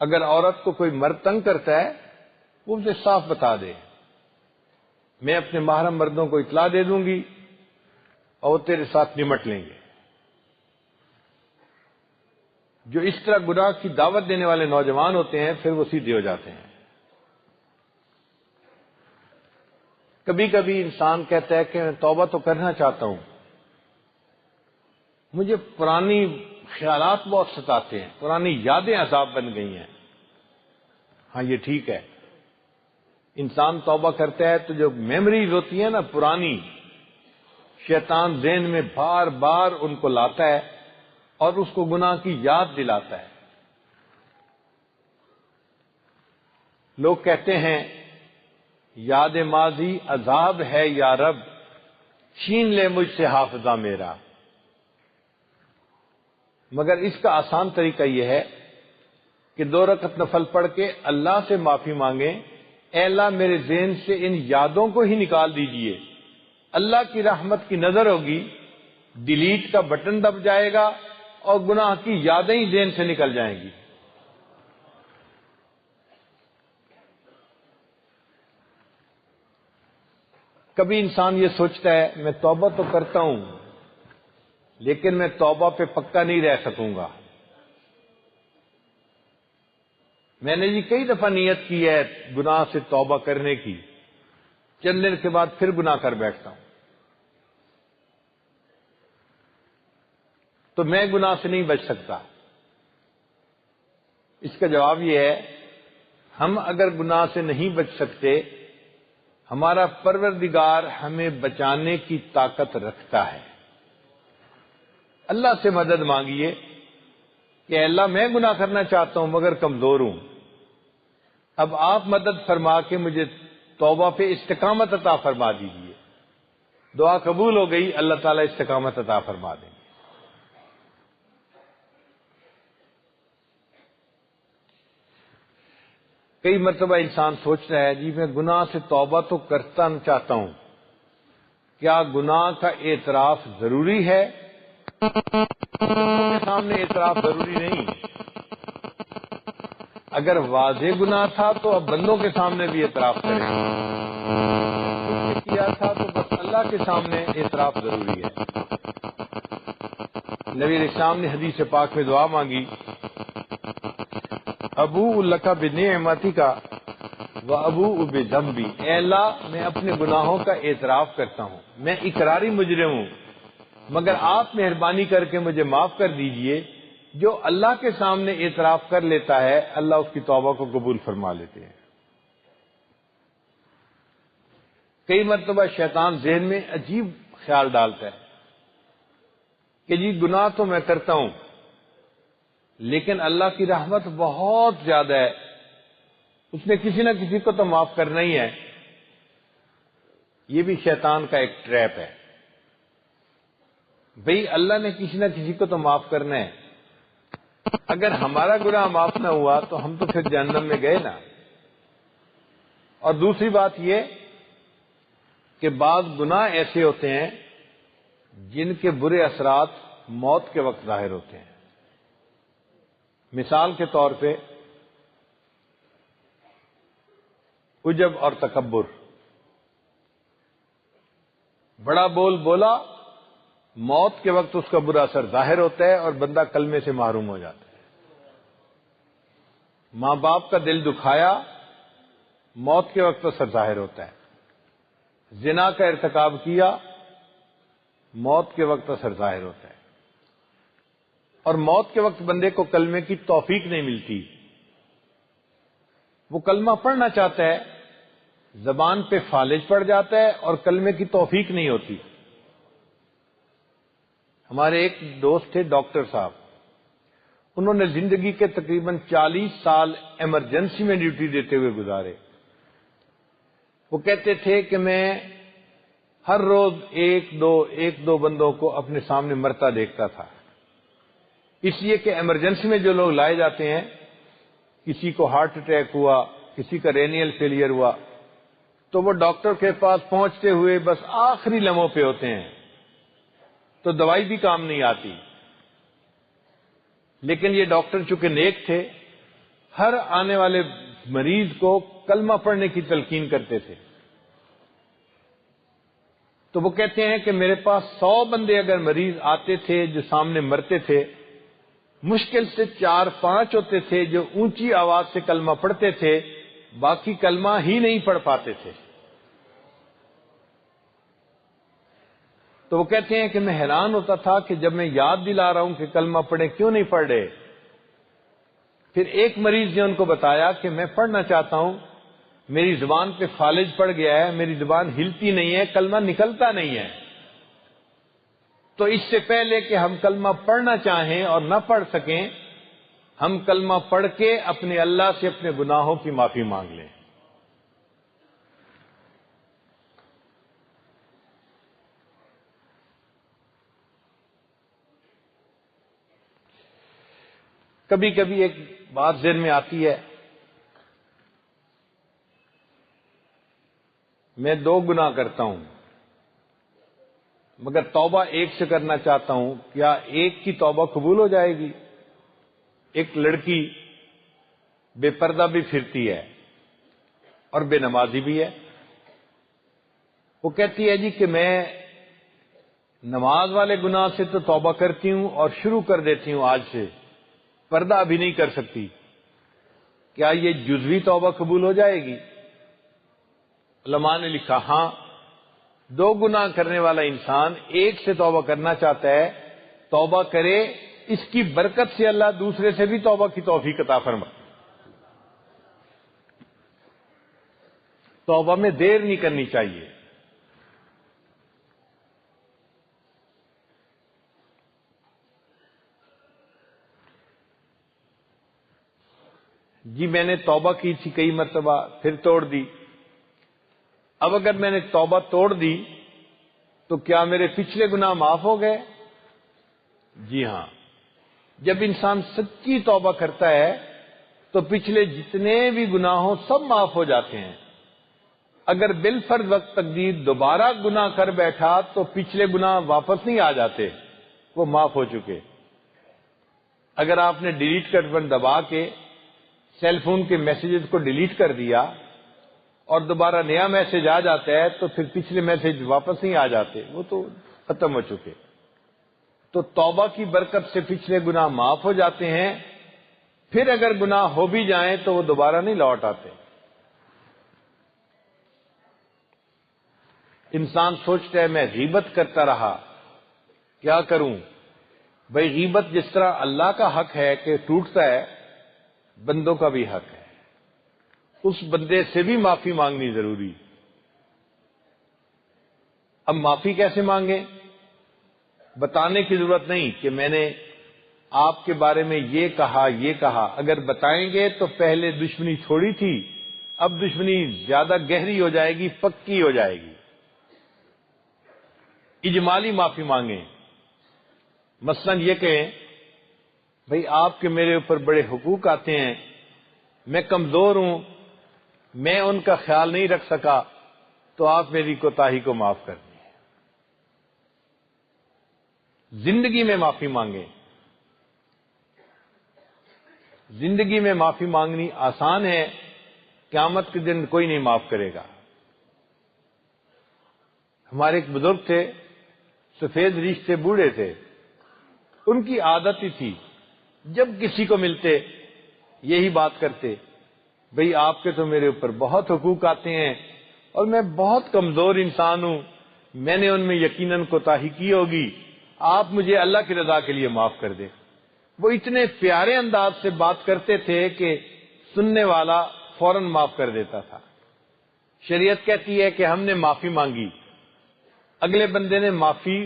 Speaker 1: اگر عورت کو کوئی مرد تنگ کرتا ہے وہ اسے صاف بتا دے، میں اپنے محرم مردوں کو اطلاع دے دوں گی اور وہ تیرے ساتھ نمٹ لیں گے۔ جو اس طرح گناہ کی دعوت دینے والے نوجوان ہوتے ہیں پھر وہ سیدھے ہو جاتے ہیں۔ کبھی کبھی انسان کہتا ہے کہ میں توبہ تو کرنا چاہتا ہوں، مجھے پرانی خیالات بہت ستاتے ہیں، پرانی یادیں عذاب بن گئی ہیں۔ ہاں یہ ٹھیک ہے، انسان توبہ کرتا ہے تو جو میموریز ہوتی ہیں نا پرانی، شیطان ذہن میں بار بار ان کو لاتا ہے اور اس کو گناہ کی یاد دلاتا ہے۔ لوگ کہتے ہیں یاد ماضی عذاب ہے یا رب، چھین لے مجھ سے حافظہ میرا۔ مگر اس کا آسان طریقہ یہ ہے کہ 2 رکعت نفل پڑھ کے اللہ سے معافی مانگیں، اے اللہ میرے ذہن سے ان یادوں کو ہی نکال دیجئے۔ اللہ کی رحمت کی نظر ہوگی، ڈیلیٹ کا بٹن دب جائے گا اور گناہ کی یادیں ہی ذہن سے نکل جائیں گی۔ کبھی انسان یہ سوچتا ہے میں توبہ تو کرتا ہوں لیکن میں توبہ پہ پکا نہیں رہ سکوں گا، میں نے کئی دفعہ نیت کی ہے گناہ سے توبہ کرنے کی، چند دن کے بعد پھر گناہ کر بیٹھتا ہوں، تو میں گناہ سے نہیں بچ سکتا۔ اس کا جواب یہ ہے ہم اگر گناہ سے نہیں بچ سکتے، ہمارا پروردگار ہمیں بچانے کی طاقت رکھتا ہے۔ اللہ سے مدد مانگیے کہ اللہ میں گناہ کرنا چاہتا ہوں مگر کمزور ہوں، اب آپ مدد فرما کے مجھے توبہ پہ استقامت عطا فرما دیجیے۔ دعا قبول ہو گئی، اللہ تعالیٰ استقامت عطا فرما دیں گے۔ کئی مرتبہ انسان سوچتا ہے جی میں گناہ سے توبہ تو کرتا چاہتا ہوں، کیا گناہ کا اعتراف ضروری ہے؟ بندوں کے سامنے اعتراف ضروری نہیں، اگر واضح گناہ تھا تو اب بندوں کے سامنے بھی اعتراف کریں، کیا تھا تو بس اللہ کے سامنے اعتراف ضروری ہے۔ نبی علیہ السلام نے حدیث پاک میں دعا مانگی، ابوء لک بنعمتک وابوء بذنبی، اے اللہ میں اپنے گناہوں کا اعتراف کرتا ہوں، میں اقراری مجرم ہوں، مگر آپ مہربانی کر کے مجھے معاف کر دیجئے۔ جو اللہ کے سامنے اعتراف کر لیتا ہے اللہ اس کی توبہ کو قبول فرما لیتے ہیں۔ کئی مرتبہ شیطان ذہن میں عجیب خیال ڈالتا ہے کہ جی گناہ تو میں کرتا ہوں لیکن اللہ کی رحمت بہت زیادہ ہے، اس نے کسی نہ کسی کو تو معاف کرنا ہی ہے۔ یہ بھی شیطان کا ایک ٹریپ ہے، بھئی اللہ نے کسی نہ کسی کو تو معاف کرنا ہے، اگر ہمارا گناہ معاف نہ ہوا تو ہم تو پھر جہنم میں گئے نا۔ اور دوسری بات یہ کہ بعض گناہ ایسے ہوتے ہیں جن کے برے اثرات موت کے وقت ظاہر ہوتے ہیں۔ مثال کے طور پہ عجب اور تکبر، بڑا بول بولا، موت کے وقت اس کا برا اثر ظاہر ہوتا ہے اور بندہ کلمے سے محروم ہو جاتا ہے۔ ماں باپ کا دل دکھایا، موت کے وقت اثر ظاہر ہوتا ہے۔ زنا کا ارتکاب کیا، موت کے وقت اثر ظاہر ہوتا ہے، اور موت کے وقت بندے کو کلمے کی توفیق نہیں ملتی۔ وہ کلمہ پڑھنا چاہتا ہے، زبان پہ فالج پڑ جاتا ہے اور کلمے کی توفیق نہیں ہوتی۔ ہمارے ایک دوست تھے ڈاکٹر صاحب، انہوں نے زندگی کے تقریباً 40 سال ایمرجنسی میں ڈیوٹی دیتے ہوئے گزارے۔ وہ کہتے تھے کہ میں ہر روز ایک دو بندوں کو اپنے سامنے مرتا دیکھتا تھا، اس لیے کہ ایمرجنسی میں جو لوگ لائے جاتے ہیں، کسی کو ہارٹ اٹیک ہوا، کسی کا رینیل فیلئر ہوا، تو وہ ڈاکٹر کے پاس پہنچتے ہوئے بس آخری لمحوں پہ ہوتے ہیں، تو دوائی بھی کام نہیں آتی۔ لیکن یہ ڈاکٹر چونکہ نیک تھے، ہر آنے والے مریض کو کلمہ پڑھنے کی تلقین کرتے تھے۔ تو وہ کہتے ہیں کہ میرے پاس 100 بندے اگر مریض آتے تھے جو سامنے مرتے تھے، مشکل سے 4-5 ہوتے تھے جو اونچی آواز سے کلمہ پڑھتے تھے، باقی کلمہ ہی نہیں پڑھ پاتے تھے۔ تو وہ کہتے ہیں کہ میں حیران ہوتا تھا کہ جب میں یاد دلا رہا ہوں کہ کلمہ پڑھیں، کیوں نہیں پڑھ رہے؟ پھر ایک مریض نے ان کو بتایا کہ میں پڑھنا چاہتا ہوں، میری زبان پہ فالج پڑ گیا ہے، میری زبان ہلتی نہیں ہے، کلمہ نکلتا نہیں ہے۔ تو اس سے پہلے کہ ہم کلمہ پڑھنا چاہیں اور نہ پڑھ سکیں، ہم کلمہ پڑھ کے اپنے اللہ سے اپنے گناہوں کی معافی مانگ لیں۔ کبھی کبھی ایک بات ذہن میں آتی ہے، میں 2 گناہ کرتا ہوں مگر توبہ ایک سے کرنا چاہتا ہوں، کیا ایک کی توبہ قبول ہو جائے گی؟ ایک لڑکی بے پردہ بھی پھرتی ہے اور بے نمازی بھی ہے، وہ کہتی ہے جی کہ میں نماز والے گناہ سے تو توبہ کرتی ہوں اور شروع کر دیتی ہوں آج سے، پردہ ابھی نہیں کر سکتی، کیا یہ جزوی توبہ قبول ہو جائے گی؟ علماء نے لکھا ہاں، 2 گناہ کرنے والا انسان ایک سے توبہ کرنا چاہتا ہے، توبہ کرے، اس کی برکت سے اللہ دوسرے سے بھی توبہ کی توفیق عطا فرمائے۔ توبہ میں دیر نہیں کرنی چاہیے۔ جی میں نے توبہ کی تھی کئی مرتبہ، پھر توڑ دی۔ اب اگر میں نے توبہ توڑ دی تو کیا میرے پچھلے گناہ معاف ہو گئے؟ جی ہاں، جب انسان سچی توبہ کرتا ہے تو پچھلے جتنے بھی گناہ ہوں سب معاف ہو جاتے ہیں۔ اگر بالفرض وقت تقدیر دوبارہ گناہ کر بیٹھا تو پچھلے گناہ واپس نہیں آ جاتے، وہ معاف ہو چکے۔ اگر آپ نے ڈیلیٹ کا بٹن دبا کے سیل فون کے میسیجز کو ڈیلیٹ کر دیا اور دوبارہ نیا میسج آ جاتا ہے تو پھر پچھلے میسج واپس نہیں آ جاتے، وہ تو ختم ہو چکے۔ تو توبہ کی برکت سے پچھلے گناہ معاف ہو جاتے ہیں، پھر اگر گناہ ہو بھی جائیں تو وہ دوبارہ نہیں لوٹ آتے۔ انسان سوچتا ہے میں غیبت کرتا رہا، کیا کروں؟ بھائی غیبت جس طرح اللہ کا حق ہے کہ ٹوٹتا ہے، بندوں کا بھی حق ہے، اس بندے سے بھی معافی مانگنی ضروری۔ اب معافی کیسے مانگیں؟ بتانے کی ضرورت نہیں کہ میں نے آپ کے بارے میں یہ کہا، اگر بتائیں گے تو پہلے دشمنی تھوڑی تھی، اب دشمنی زیادہ گہری ہو جائے گی، پکی ہو جائے گی۔ اجمالی معافی مانگیں، مثلا یہ کہیں بھئی آپ کے میرے اوپر بڑے حقوق آتے ہیں، میں کمزور ہوں، میں ان کا خیال نہیں رکھ سکا، تو آپ میری کوتاہی کو معاف کر دیں۔ زندگی میں معافی مانگیں۔ زندگی میں معافی مانگنی آسان ہے، قیامت کے دن کوئی نہیں معاف کرے گا۔ ہمارے ایک بزرگ تھے، سفید ریش سے بوڑھے تھے، ان کی عادت ہی تھی جب کسی کو ملتے یہی بات کرتے، بھئی آپ کے تو میرے اوپر بہت حقوق آتے ہیں اور میں بہت کمزور انسان ہوں، میں نے ان میں یقیناً کوتاہی کی ہوگی، آپ مجھے اللہ کی رضا کے لیے معاف کر دیں۔ وہ اتنے پیارے انداز سے بات کرتے تھے کہ سننے والا فوراً معاف کر دیتا تھا۔ شریعت کہتی ہے کہ ہم نے معافی مانگی، اگلے بندے نے معافی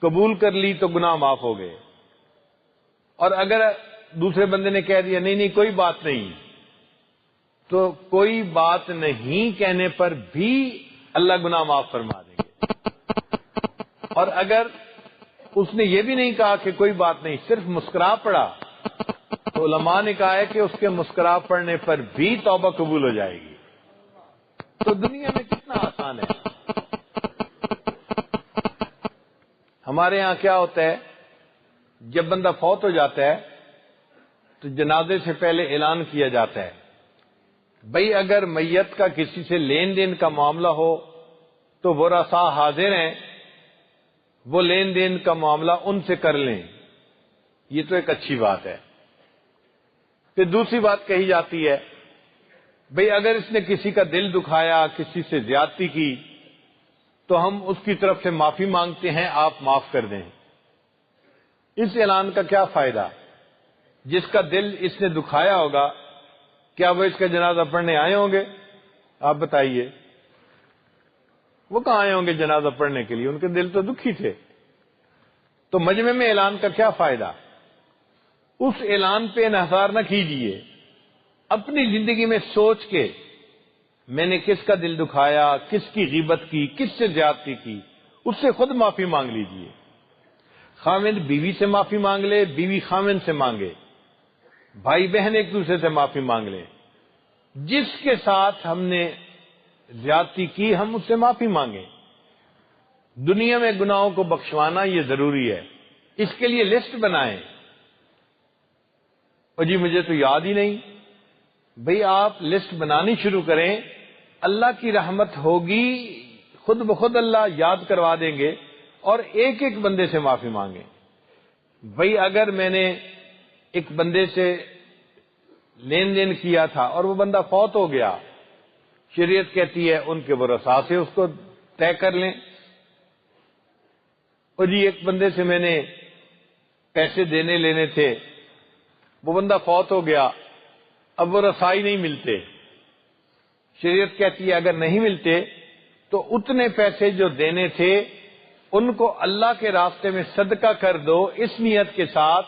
Speaker 1: قبول کر لی تو گناہ معاف ہو گئے، اور اگر دوسرے بندے نے کہہ دیا نہیں نہیں کوئی بات نہیں، تو کوئی بات نہیں کہنے پر بھی اللہ گناہ معاف فرما دیں گے۔ اور اگر اس نے یہ بھی نہیں کہا کہ کوئی بات نہیں، صرف مسکرا پڑا، تو علماء نے کہا ہے کہ اس کے مسکرا پڑنے پر بھی توبہ قبول ہو جائے گی۔ تو دنیا میں کتنا آسان ہے۔ ہمارے ہاں کیا ہوتا ہے، جب بندہ فوت ہو جاتا ہے تو جنازے سے پہلے اعلان کیا جاتا ہے، بھئی اگر میت کا کسی سے لین دین کا معاملہ ہو تو ورثاء حاضر ہیں، وہ لین دین کا معاملہ ان سے کر لیں۔ یہ تو ایک اچھی بات ہے۔ پھر دوسری بات کہی جاتی ہے، بھئی اگر اس نے کسی کا دل دکھایا، کسی سے زیادتی کی، تو ہم اس کی طرف سے معافی مانگتے ہیں، آپ معاف کر دیں۔ اس اعلان کا کیا فائدہ؟ جس کا دل اس نے دکھایا ہوگا، کیا وہ اس کا جنازہ پڑھنے آئے ہوں گے؟ آپ بتائیے، وہ کہاں آئے ہوں گے جنازہ پڑھنے کے لیے؟ ان کے دل تو دکھی تھے۔ تو مجمع میں اعلان کا کیا فائدہ؟ اس اعلان پہ انحصار نہ کیجیے، اپنی زندگی میں سوچ کے میں نے کس کا دل دکھایا، کس کی غیبت کی، کس سے زیادتی کی، اس سے خود معافی مانگ لیجیے۔ خاوند بیوی سے معافی مانگ لے، بیوی خاوند سے مانگے، بھائی بہن ایک دوسرے سے معافی مانگ لیں۔ جس کے ساتھ ہم نے زیادتی کی ہم اس سے معافی مانگیں۔ دنیا میں گناہوں کو بخشوانا یہ ضروری ہے، اس کے لیے لسٹ بنائیں۔ اور جی مجھے تو یاد ہی نہیں، بھئی آپ لسٹ بنانی شروع کریں، اللہ کی رحمت ہوگی، خود بخود اللہ یاد کروا دیں گے، اور ایک ایک بندے سے معافی مانگیں۔ بھئی اگر میں نے ایک بندے سے لین دین کیا تھا اور وہ بندہ فوت ہو گیا، شریعت کہتی ہے ان کے ورثاء سے اس کو طے کر لیں۔ اور جی ایک بندے سے میں نے پیسے دینے لینے تھے، وہ بندہ فوت ہو گیا، اب وہ رسائی نہیں ملتے، شریعت کہتی ہے اگر نہیں ملتے تو اتنے پیسے جو دینے تھے ان کو اللہ کے راستے میں صدقہ کر دو، اس نیت کے ساتھ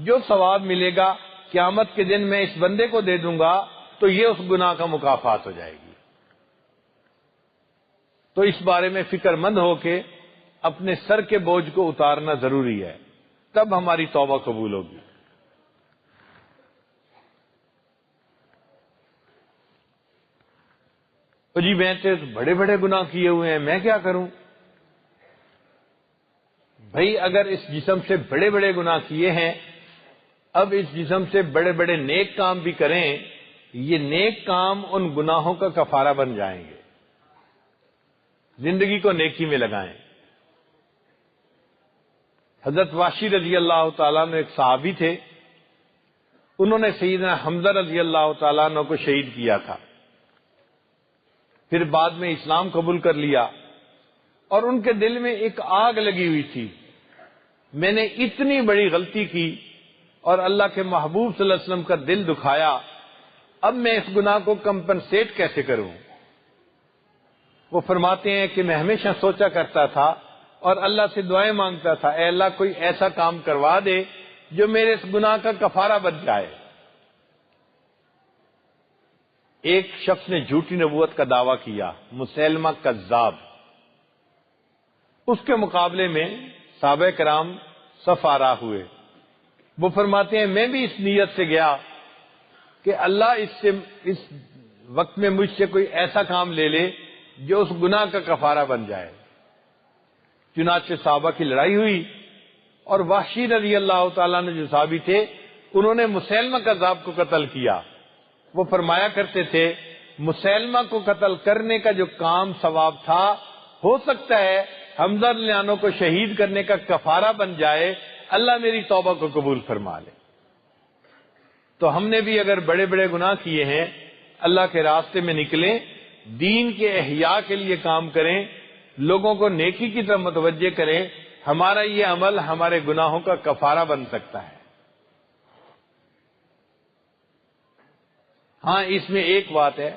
Speaker 1: جو ثواب ملے گا قیامت کے دن میں اس بندے کو دے دوں گا تو یہ اس گناہ کا مکافات ہو جائے گی۔ تو اس بارے میں فکر مند ہو کے اپنے سر کے بوجھ کو اتارنا ضروری ہے، تب ہماری توبہ قبول ہوگی۔ تو جی میں تو بڑے بڑے گناہ کیے ہوئے ہیں، میں کیا کروں؟ بھئی اگر اس جسم سے بڑے بڑے گناہ کیے ہیں، اب اس جسم سے بڑے بڑے نیک کام بھی کریں، یہ نیک کام ان گناہوں کا کفارہ بن جائیں گے۔ زندگی کو نیکی میں لگائیں۔ حضرت وحشی رضی اللہ تعالیٰ عنہ ایک صحابی تھے، انہوں نے سیدنا حمزہ رضی اللہ تعالیٰ عنہ کو شہید کیا تھا، پھر بعد میں اسلام قبول کر لیا، اور ان کے دل میں ایک آگ لگی ہوئی تھی، میں نے اتنی بڑی غلطی کی اور اللہ کے محبوب صلی اللہ علیہ وسلم کا دل دکھایا، اب میں اس گناہ کو کمپنسیٹ کیسے کروں؟ وہ فرماتے ہیں کہ میں ہمیشہ سوچا کرتا تھا اور اللہ سے دعائیں مانگتا تھا، اے اللہ کوئی ایسا کام کروا دے جو میرے اس گناہ کا کفارہ بن جائے۔ ایک شخص نے جھوٹی نبوت کا دعویٰ کیا، مسیلمہ کذاب، اس کے مقابلے میں صحابہ کرام صف آرا ہوئے۔ وہ فرماتے ہیں میں بھی اس نیت سے گیا کہ اللہ اس وقت میں مجھ سے کوئی ایسا کام لے لے جو اس گناہ کا کفارہ بن جائے۔ چنانچہ صحابہ کی لڑائی ہوئی، اور وحشی رضی اللہ تعالیٰ نے جو صحابی تھے انہوں نے مسیلمہ کذاب کو قتل کیا۔ وہ فرمایا کرتے تھے مسیلمہ کو قتل کرنے کا جو کام ثواب تھا، ہو سکتا ہے حمزہ رضی اللہ عنہ کو شہید کرنے کا کفارہ بن جائے، اللہ میری توبہ کو قبول فرما لے۔ تو ہم نے بھی اگر بڑے بڑے گناہ کیے ہیں، اللہ کے راستے میں نکلیں، دین کے احیاء کے لیے کام کریں، لوگوں کو نیکی کی طرف متوجہ کریں، ہمارا یہ عمل ہمارے گناہوں کا کفارہ بن سکتا ہے۔ ہاں اس میں ایک بات ہے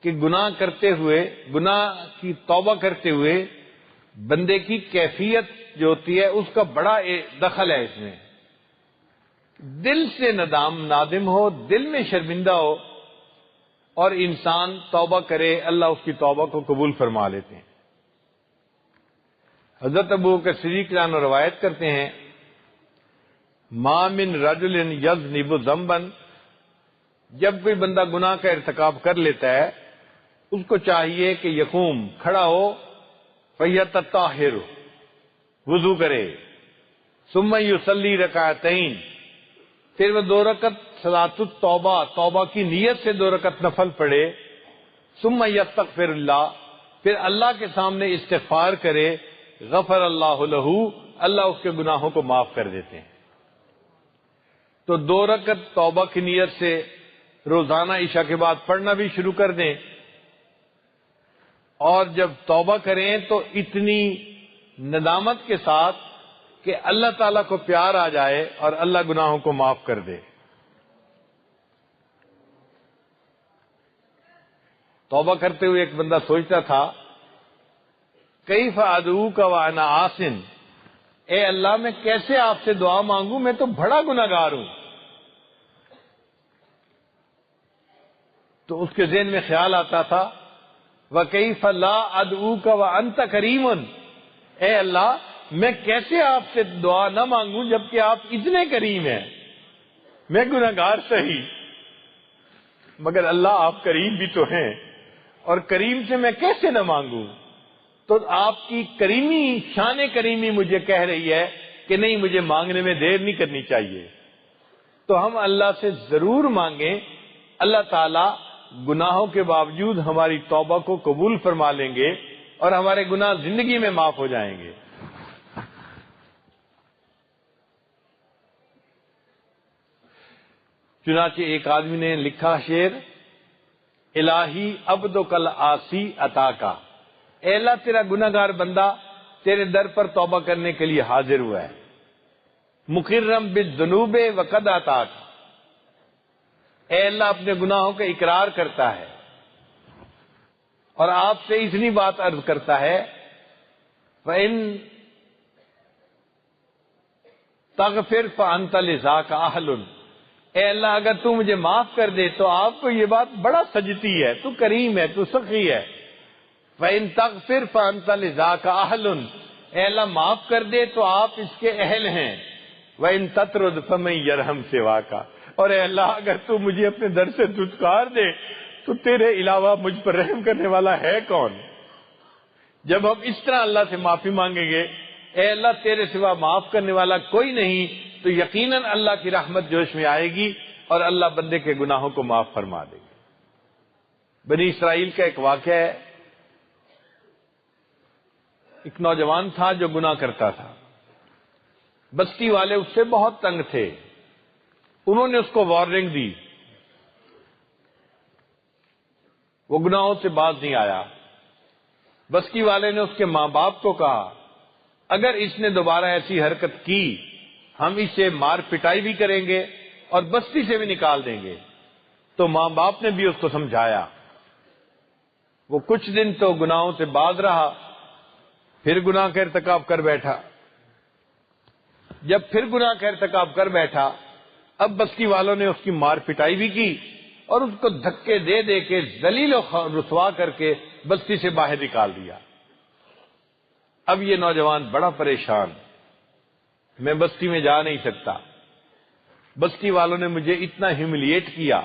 Speaker 1: کہ گناہ کرتے ہوئے، گناہ کی توبہ کرتے ہوئے بندے کی کیفیت جو ہوتی ہے اس کا بڑا دخل ہے اس میں. دل سے نادم ہو، دل میں شرمندہ ہو اور انسان توبہ کرے، اللہ اس کی توبہ کو قبول فرما لیتے ہیں. حضرت ابو بکر صدیق رضی اللہ عنہ روایت کرتے ہیں، ما من رجل یذنب ذنبا، جب کوئی بندہ گناہ کا ارتکاب کر لیتا ہے اس کو چاہیے کہ یقوم، کھڑا ہو، فیتطہر، وضو کرے، ثم یصلی رکعتین، پھر وہ 2 رکعت صلاۃ التوبہ، توبہ کی نیت سے 2 رکعت نفل پڑھے، ثم یستغفر اللہ، پھر اللہ کے سامنے استغفار کرے، غفر اللہ لہ، اللہ اس کے گناہوں کو معاف کر دیتے ہیں. تو 2 رکعت توبہ کی نیت سے روزانہ عشاء کے بعد پڑھنا بھی شروع کر دیں، اور جب توبہ کریں تو اتنی ندامت کے ساتھ کہ اللہ تعالیٰ کو پیار آ جائے اور اللہ گناہوں کو معاف کر دے. توبہ کرتے ہوئے ایک بندہ سوچتا تھا، کیف ادعوک وانا آسن، اے اللہ میں کیسے آپ سے دعا مانگوں، میں تو بڑا گناہگار ہوں. تو اس کے ذہن میں خیال آتا تھا، وَكَيْفَ لَا أَدْعُوكَ وَأَنْتَ كَرِيمٌ، اے اللہ میں کیسے آپ سے دعا نہ مانگوں جبکہ آپ اتنے کریم ہیں، میں گناہگار صحیح مگر اللہ آپ کریم بھی تو ہیں، اور کریم سے میں کیسے نہ مانگوں. تو آپ کی کریمی، شان کریمی مجھے کہہ رہی ہے کہ نہیں، مجھے مانگنے میں دیر نہیں کرنی چاہیے. تو ہم اللہ سے ضرور مانگیں، اللہ تعالیٰ گناہوں کے باوجود ہماری توبہ کو قبول فرما لیں گے اور ہمارے گناہ زندگی میں معاف ہو جائیں گے. چنانچہ ایک آدمی نے لکھا شعر، الہی عبدک العاصی عطا کا، اے اللہ تیرا گناہگار بندہ تیرے در پر توبہ کرنے کے لیے حاضر ہوا ہے. مقرم بالذنوب وقد عطاک، اے اللہ اپنے گناہوں کا اقرار کرتا ہے اور آپ سے اتنی بات عرض کرتا ہے، فَإِن تغفر فَأَنْتَ لِذَاكَ أَهْلٌ، اے اللہ اگر تو مجھے معاف کر دے تو آپ کو یہ بات بڑا سجتی ہے، تو کریم ہے، تو سخی ہے. فَإِن تغفر فَأَنْتَ لِذَاكَ أَهْلٌ، اے اللہ معاف کر دے تو آپ اس کے اہل ہیں. وَإِن تَطْرُدْ فَمَن يَرْحَمْ سِوَاكَ، اور اے اللہ اگر تو مجھے اپنے در سے دھتکار دے تو تیرے علاوہ مجھ پر رحم کرنے والا ہے کون. جب ہم اس طرح اللہ سے معافی مانگیں گے، اے اللہ تیرے سوا معاف کرنے والا کوئی نہیں، تو یقیناً اللہ کی رحمت جوش میں آئے گی اور اللہ بندے کے گناہوں کو معاف فرما دے گی. بنی اسرائیل کا ایک واقعہ ہے، ایک نوجوان تھا جو گناہ کرتا تھا، بستی والے اس سے بہت تنگ تھے، انہوں نے اس کو وارننگ دی، وہ گناہوں سے باز نہیں آیا. بستی والے نے اس کے ماں باپ کو کہا، اگر اس نے دوبارہ ایسی حرکت کی ہم اسے مار پٹائی بھی کریں گے اور بستی سے بھی نکال دیں گے. تو ماں باپ نے بھی اس کو سمجھایا. وہ کچھ دن تو گناہوں سے باز رہا، پھر گناہ کا ارتکاب کر بیٹھا. جب پھر گناہ کا ارتکاب کر بیٹھا، اب بستی والوں نے اس کی مار پٹائی بھی کی اور اس کو دھکے دے دے کے ذلیل و رسوا کر کے بستی سے باہر نکال دیا. اب یہ نوجوان بڑا پریشان، میں بستی میں جا نہیں سکتا، بستی والوں نے مجھے اتنا ہیوملیٹ کیا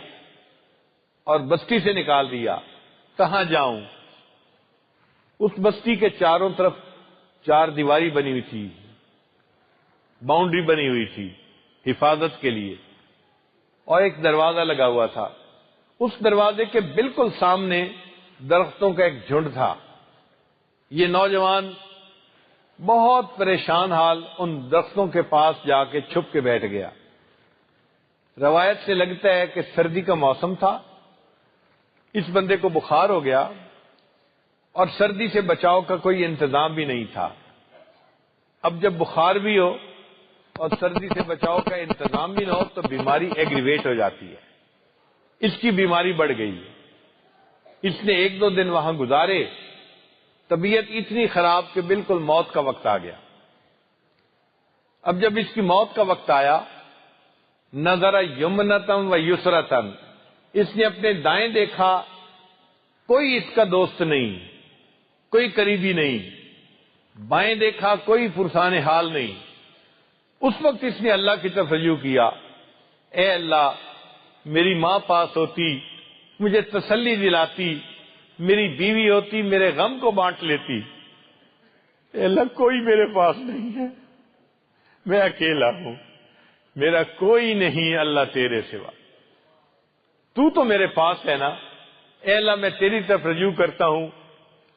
Speaker 1: اور بستی سے نکال دیا، کہاں جاؤں. اس بستی کے چاروں طرف 4 دیواری بنی ہوئی تھی، باؤنڈری بنی ہوئی تھی حفاظت کے لیے، اور ایک دروازہ لگا ہوا تھا. اس دروازے کے بالکل سامنے درختوں کا ایک جھنڈ تھا. یہ نوجوان بہت پریشان حال ان درختوں کے پاس جا کے چھپ کے بیٹھ گیا. روایت سے لگتا ہے کہ سردی کا موسم تھا، اس بندے کو بخار ہو گیا اور سردی سے بچاؤ کا کوئی انتظام بھی نہیں تھا. اب جب بخار بھی ہو اور سردی سے بچاؤ کا انتظام بھی نہ ہو تو بیماری ایگریویٹ ہو جاتی ہے. اس کی بیماری بڑھ گئی، اس نے 1-2 دن وہاں گزارے، طبیعت اتنی خراب کہ بالکل موت کا وقت آ گیا۔ اب جب اس کی موت کا وقت آیا، نظر یمنتم و یسرتن، اس نے اپنے دائیں دیکھا، کوئی اس کا دوست نہیں، کوئی قریبی نہیں، بائیں دیکھا، کوئی پرسان حال نہیں۔ اس وقت اس نے اللہ کی طرف رجوع کیا، اے اللہ میری ماں پاس ہوتی، مجھے تسلی دلاتی، میری بیوی ہوتی، میرے غم کو بانٹ لیتی۔ اے اللہ کوئی میرے پاس نہیں ہے، میں اکیلا ہوں، میرا کوئی نہیں اللہ تیرے سوا، تو میرے پاس ہے نا۔ اے اللہ میں تیری طرف رجوع کرتا ہوں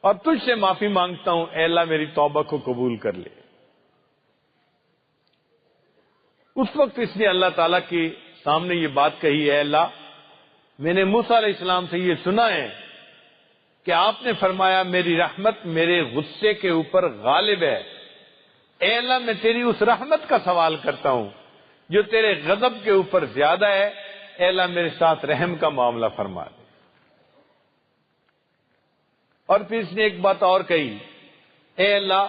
Speaker 1: اور تجھ سے معافی مانگتا ہوں، اے اللہ میری توبہ کو قبول کر لے۔ اس وقت اس نے اللہ تعالیٰ کے سامنے یہ بات کہی، اے اللہ میں نے موسیٰ علیہ السلام سے یہ سنا ہے کہ آپ نے فرمایا میری رحمت میرے غصے کے اوپر غالب ہے۔ اے اللہ میں تیری اس رحمت کا سوال کرتا ہوں جو تیرے غضب کے اوپر زیادہ ہے، اے اللہ میرے ساتھ رحم کا معاملہ فرما دے۔ اور پھر اس نے ایک بات اور کہی، اے اللہ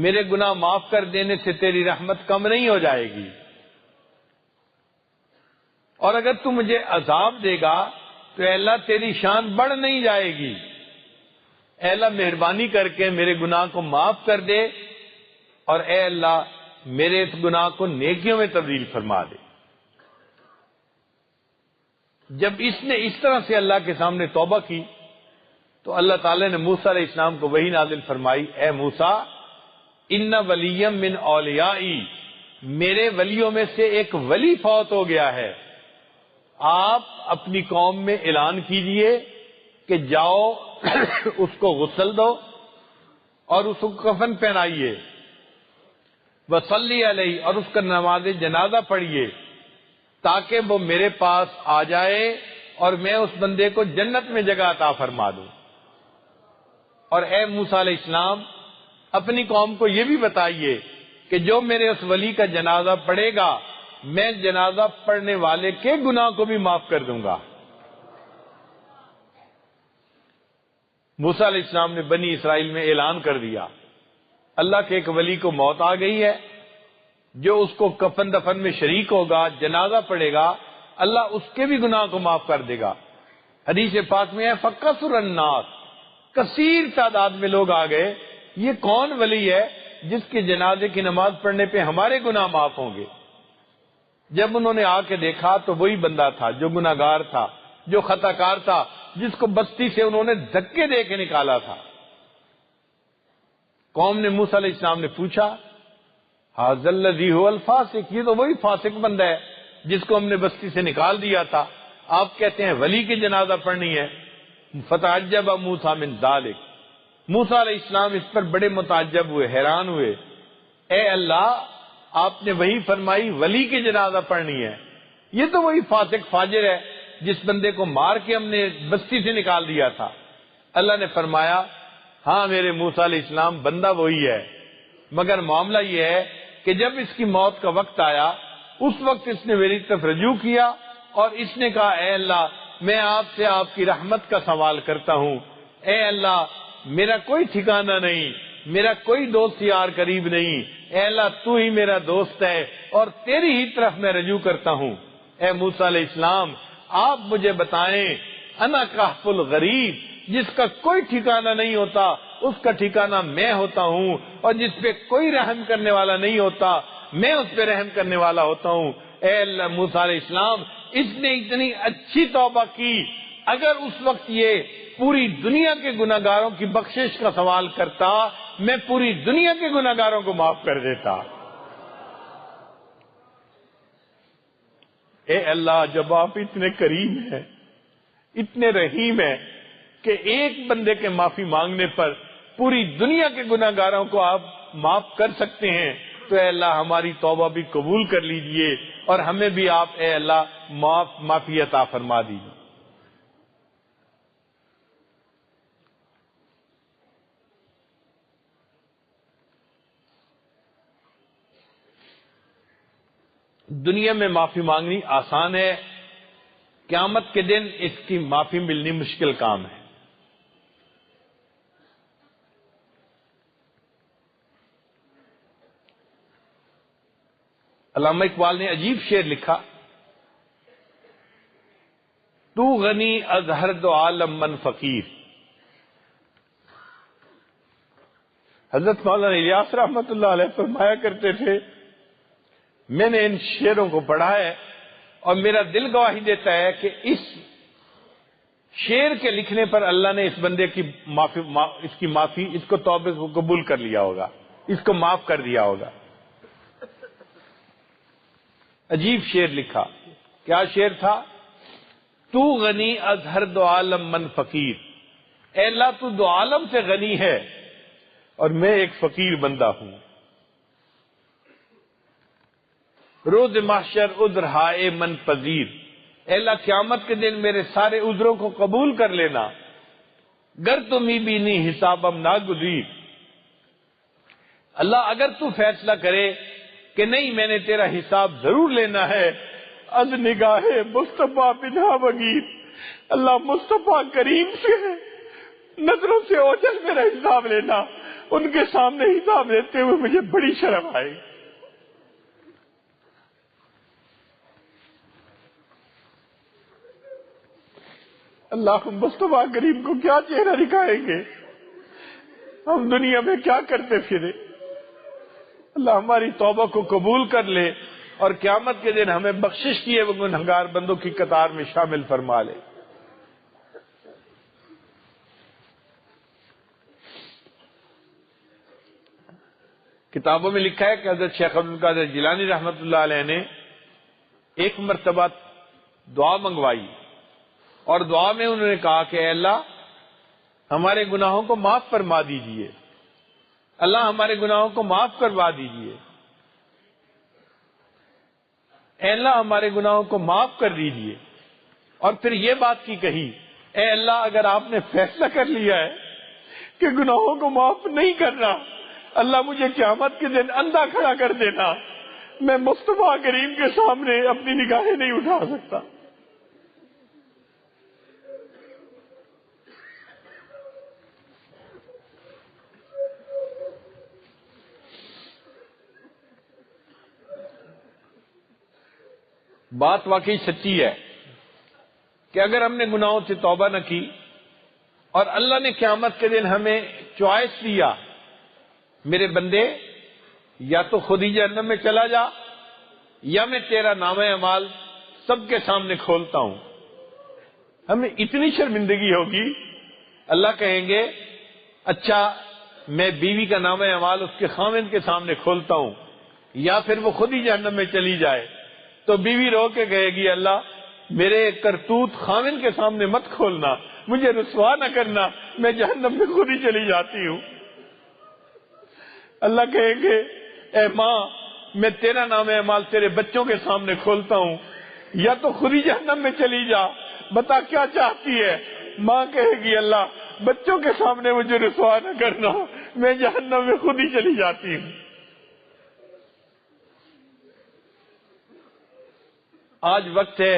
Speaker 1: میرے گناہ معاف کر دینے سے تیری رحمت کم نہیں ہو جائے گی، اور اگر تو مجھے عذاب دے گا تو اے اللہ تیری شان بڑھ نہیں جائے گی۔ اے اللہ مہربانی کر کے میرے گناہ کو معاف کر دے، اور اے اللہ میرے اس گناہ کو نیکیوں میں تبدیل فرما دے۔ جب اس نے اس طرح سے اللہ کے سامنے توبہ کی تو اللہ تعالی نے موسیٰ علیہ السلام کو وحی نازل فرمائی، اے موسیٰ ان ولیا من اولیائی، میرے ولیوں میں سے ایک ولی فوت ہو گیا ہے، آپ اپنی قوم میں اعلان کیجئے کہ جاؤ اس کو غسل دو اور اس کو کفن پہنائیے، وصلی علیہ، اور اس کا نماز جنازہ پڑھیے تاکہ وہ میرے پاس آ جائے اور میں اس بندے کو جنت میں جگہ عطا فرما دوں۔ اور اے موسیٰ علیہ السلام اپنی قوم کو یہ بھی بتائیے کہ جو میرے اس ولی کا جنازہ پڑھے گا میں جنازہ پڑھنے والے کے گناہ کو بھی معاف کر دوں گا۔ موسیٰ علیہ السلام نے بنی اسرائیل میں اعلان کر دیا، اللہ کے ایک ولی کو موت آ گئی ہے، جو اس کو کفن دفن میں شریک ہوگا، جنازہ پڑھے گا، اللہ اس کے بھی گناہ کو معاف کر دے گا۔ حدیث پاک میں ہے فَقَصُرَ النَّاسُ، کثیر تعداد میں لوگ آ گئے، یہ کون ولی ہے جس کے جنازے کی نماز پڑھنے پہ ہمارے گناہ معاف ہوں گے؟ جب انہوں نے آ کے دیکھا تو وہی بندہ تھا جو گناہگار تھا، جو خطا کار تھا، جس کو بستی سے انہوں نے دھکے دے کے نکالا تھا۔ قوم نے موسیٰ علیہ السلام نے پوچھا، ھذا الذی ھو الفاسق، یہ تو وہی فاسق بندہ ہے جس کو ہم نے بستی سے نکال دیا تھا، آپ کہتے ہیں ولی کی جنازہ پڑھنی ہے۔ فتعجب موسیٰ من ذلک، موسیٰ علیہ السلام اس پر بڑے متعجب ہوئے، حیران ہوئے، اے اللہ آپ نے وہی فرمائی ولی کی جنازہ پڑھنی ہے، یہ تو وہی فاسق فاجر ہے جس بندے کو مار کے ہم نے بستی سے نکال دیا تھا۔ اللہ نے فرمایا ہاں میرے موسیٰ علیہ السلام بندہ وہی ہے، مگر معاملہ یہ ہے کہ جب اس کی موت کا وقت آیا اس وقت اس نے میری طرف رجوع کیا اور اس نے کہا اے اللہ میں آپ سے آپ کی رحمت کا سوال کرتا ہوں، اے اللہ میرا کوئی ٹھکانہ نہیں، میرا کوئی دوست یار قریب نہیں، اے اللہ تو ہی میرا دوست ہے اور تیری ہی طرف میں رجوع کرتا ہوں۔ اے موسیٰ علیہ السلام آپ مجھے بتائیں، انا کہف الغریب، جس کا کوئی ٹھکانہ نہیں ہوتا اس کا ٹھکانہ میں ہوتا ہوں، اور جس پہ کوئی رحم کرنے والا نہیں ہوتا میں اس پہ رحم کرنے والا ہوتا ہوں۔ اے اللہ موسیٰ علیہ السلام اس نے اتنی اچھی توبہ کی، اگر اس وقت یہ پوری دنیا کے گناہگاروں کی بخشش کا سوال کرتا میں پوری دنیا کے گناہگاروں کو معاف کر دیتا۔ اے اللہ جب آپ اتنے کریم ہیں، اتنے رحیم ہیں کہ ایک بندے کے معافی مانگنے پر پوری دنیا کے گناہگاروں کو آپ معاف کر سکتے ہیں، تو اے اللہ ہماری توبہ بھی قبول کر لیجئے اور ہمیں بھی آپ اے اللہ معافی عطا فرما دیجئے۔ دنیا میں معافی مانگنی آسان ہے،
Speaker 2: قیامت کے دن اس کی معافی ملنی مشکل کام ہے۔ علامہ اقبال نے عجیب شعر لکھا، تو غنی از ہر دو عالم من فقیر۔ حضرت مولانا الیاس رحمت اللہ علیہ فرمایا کرتے تھے، میں نے ان شعروں کو پڑھا ہے اور میرا دل گواہی دیتا ہے کہ اس شعر کے لکھنے پر اللہ نے اس بندے کی معافی، اس کو توبہ کو قبول کر لیا ہوگا، اس کو معاف کر دیا ہوگا۔ عجیب شعر لکھا، کیا شعر تھا؟ تو غنی از ہر دو عالم من فقیر، اے اللہ تو دو عالم سے غنی ہے اور میں ایک فقیر بندہ ہوں۔ روز محشر عذر ہائے من پذیر، اے اللہ قیامت کے دن میرے سارے عذروں کو قبول کر لینا۔ گر تمہیں بھی نہیں حسابم ناگزیر، اللہ اگر تو فیصلہ کرے کہ نہیں میں نے تیرا حساب ضرور لینا ہے، از نگاہ مصطفیٰ بنا بغیر، اللہ مصطفیٰ کریم سے نظروں سے اوجھل میرا حساب لینا، ان کے سامنے حساب لیتے ہوئے مجھے بڑی شرم آئے۔ اللہ ہم مصطفیٰ کریم کو کیا چہرہ دکھائیں گے؟ ہم دنیا میں کیا کرتے پھرے؟ اللہ ہماری توبہ کو قبول کر لے اور قیامت کے دن ہمیں بخشش کیے وہ گنہگار بندوں کی قطار میں شامل فرما لے۔ کتابوں میں لکھا ہے کہ حضرت شیخ عبد القادر جیلانی رحمت اللہ علیہ نے ایک مرتبہ دعا منگوائی اور دعا میں انہوں نے کہا کہ اے اللہ ہمارے گناہوں کو معاف فرما دیجئے، اللہ ہمارے گناہوں کو معاف کروا دیجئے، اے اللہ ہمارے گناہوں کو معاف کر دیجئے۔ اور پھر یہ بات کی کہی، اے اللہ اگر آپ نے فیصلہ کر لیا ہے کہ گناہوں کو معاف نہیں کرنا، اللہ مجھے قیامت کے دن اندھا کھڑا کر دینا، میں مصطفیٰ کریم کے سامنے اپنی نگاہیں نہیں اٹھا سکتا۔ بات واقعی سچی ہے کہ اگر ہم نے گناہوں سے توبہ نہ کی اور اللہ نے قیامت کے دن ہمیں چوائس دیا، میرے بندے یا تو خود ہی جہنم میں چلا جا یا میں تیرا نامہ اعمال سب کے سامنے کھولتا ہوں، ہمیں اتنی شرمندگی ہوگی، اللہ کہیں گے اچھا میں بیوی کا نامہ اعمال اس کے خاوند کے سامنے کھولتا ہوں، یا پھر وہ خود ہی جہنم میں چلی جائے تو بیوی رو کے کہے گی اللہ میرے کرتوت خاوند کے سامنے مت کھولنا، مجھے رسوا نہ کرنا، میں جہنم میں خود ہی چلی جاتی ہوں۔ اللہ کہیں گے اے ماں میں تیرا نام اعمال تیرے بچوں کے سامنے کھولتا ہوں، یا تو خود ہی جہنم میں چلی جا، بتا کیا چاہتی ہے؟ ماں کہے گی اللہ بچوں کے سامنے مجھے رسوا نہ کرنا، میں جہنم میں خود ہی چلی جاتی ہوں۔ آج وقت ہے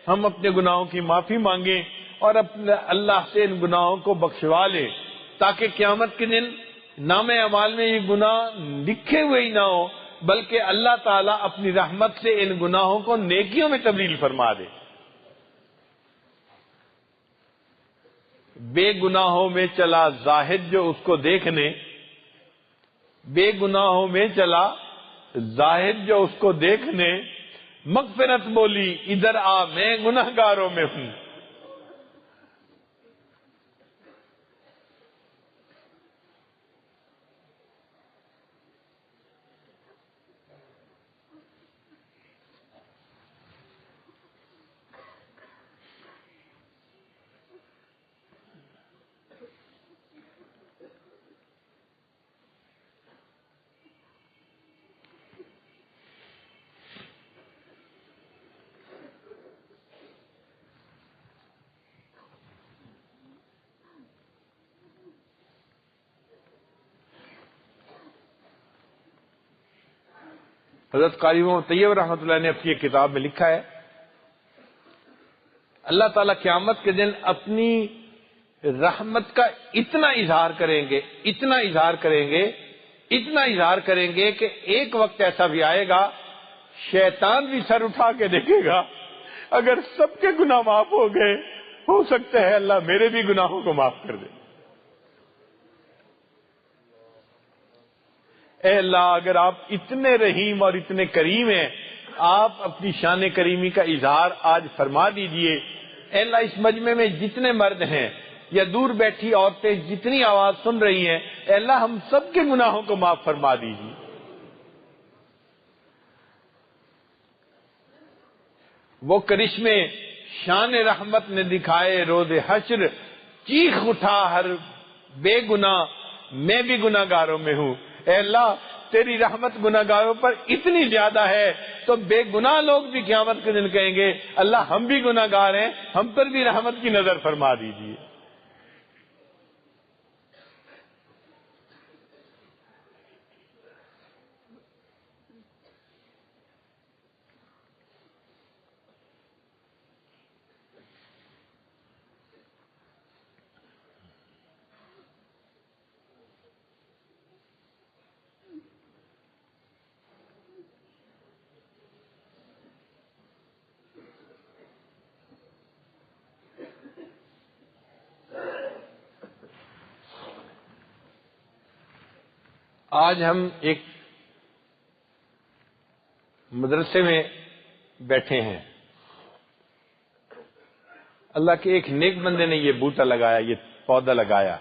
Speaker 2: ہم اپنے گناہوں کی معافی مانگیں اور اپنے اللہ سے ان گناہوں کو بخشوا لیں، تاکہ قیامت کے دن نام اعمال میں یہ گناہ لکھے ہوئے ہی نہ ہو، بلکہ اللہ تعالیٰ اپنی رحمت سے ان گناہوں کو نیکیوں میں تبدیل فرما دے۔ بے گناہوں میں چلا زاہد جو اس کو دیکھنے، بے گناہوں میں چلا زاہد جو اس کو دیکھنے، مغفرت بولی ادھر آ میں گنہگاروں میں ہوں۔ حضرت قاری محمد طیب رحمۃ اللہ نے اپنی ایک کتاب میں لکھا ہے اللہ تعالیٰ قیامت کے دن اپنی رحمت کا اتنا اظہار کریں گے، اتنا اظہار کریں گے، اتنا اظہار کریں گے کہ ایک وقت ایسا بھی آئے گا شیطان بھی سر اٹھا کے دیکھے گا، اگر سب کے گناہ معاف ہو گئے، ہو سکتا ہے اللہ میرے بھی گناہوں کو معاف کر دے۔ اے اللہ، اگر آپ اتنے رحیم اور اتنے کریم ہیں، آپ اپنی شان کریمی کا اظہار آج فرما دیجئے۔ اے اللہ، اس مجمع میں جتنے مرد ہیں یا دور بیٹھی عورتیں جتنی آواز سن رہی ہیں، اے اللہ ہم سب کے گناہوں کو معاف فرما دیجیے۔ وہ کرشمے شان رحمت نے دکھائے روز حشر، چیخ اٹھا ہر بے گناہ میں بھی گناہگاروں میں ہوں۔ اے اللہ، تیری رحمت گناہگاروں پر اتنی زیادہ ہے تو بے گناہ لوگ بھی قیامت کے دن کہیں گے اللہ ہم بھی گناہگار ہیں، ہم پر بھی رحمت کی نظر فرما دیجیے۔ آج ہم ایک مدرسے میں بیٹھے ہیں، اللہ کے ایک نیک بندے نے یہ بوٹا لگایا، یہ پودا لگایا۔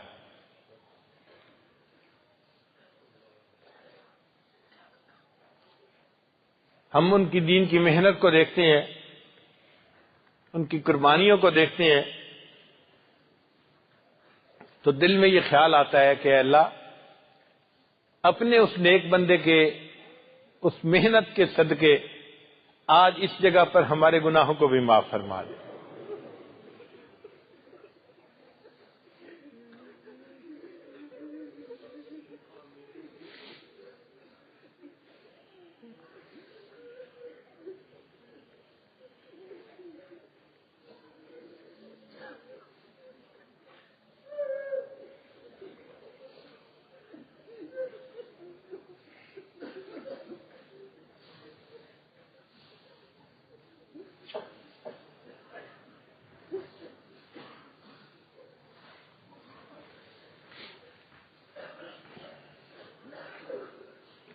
Speaker 2: ہم ان کی دین کی محنت کو دیکھتے ہیں، ان کی قربانیوں کو دیکھتے ہیں تو دل میں یہ خیال آتا ہے کہ اے اللہ، اپنے اس نیک بندے کے اس محنت کے صدقے آج اس جگہ پر ہمارے گناہوں کو بھی معاف فرما دے۔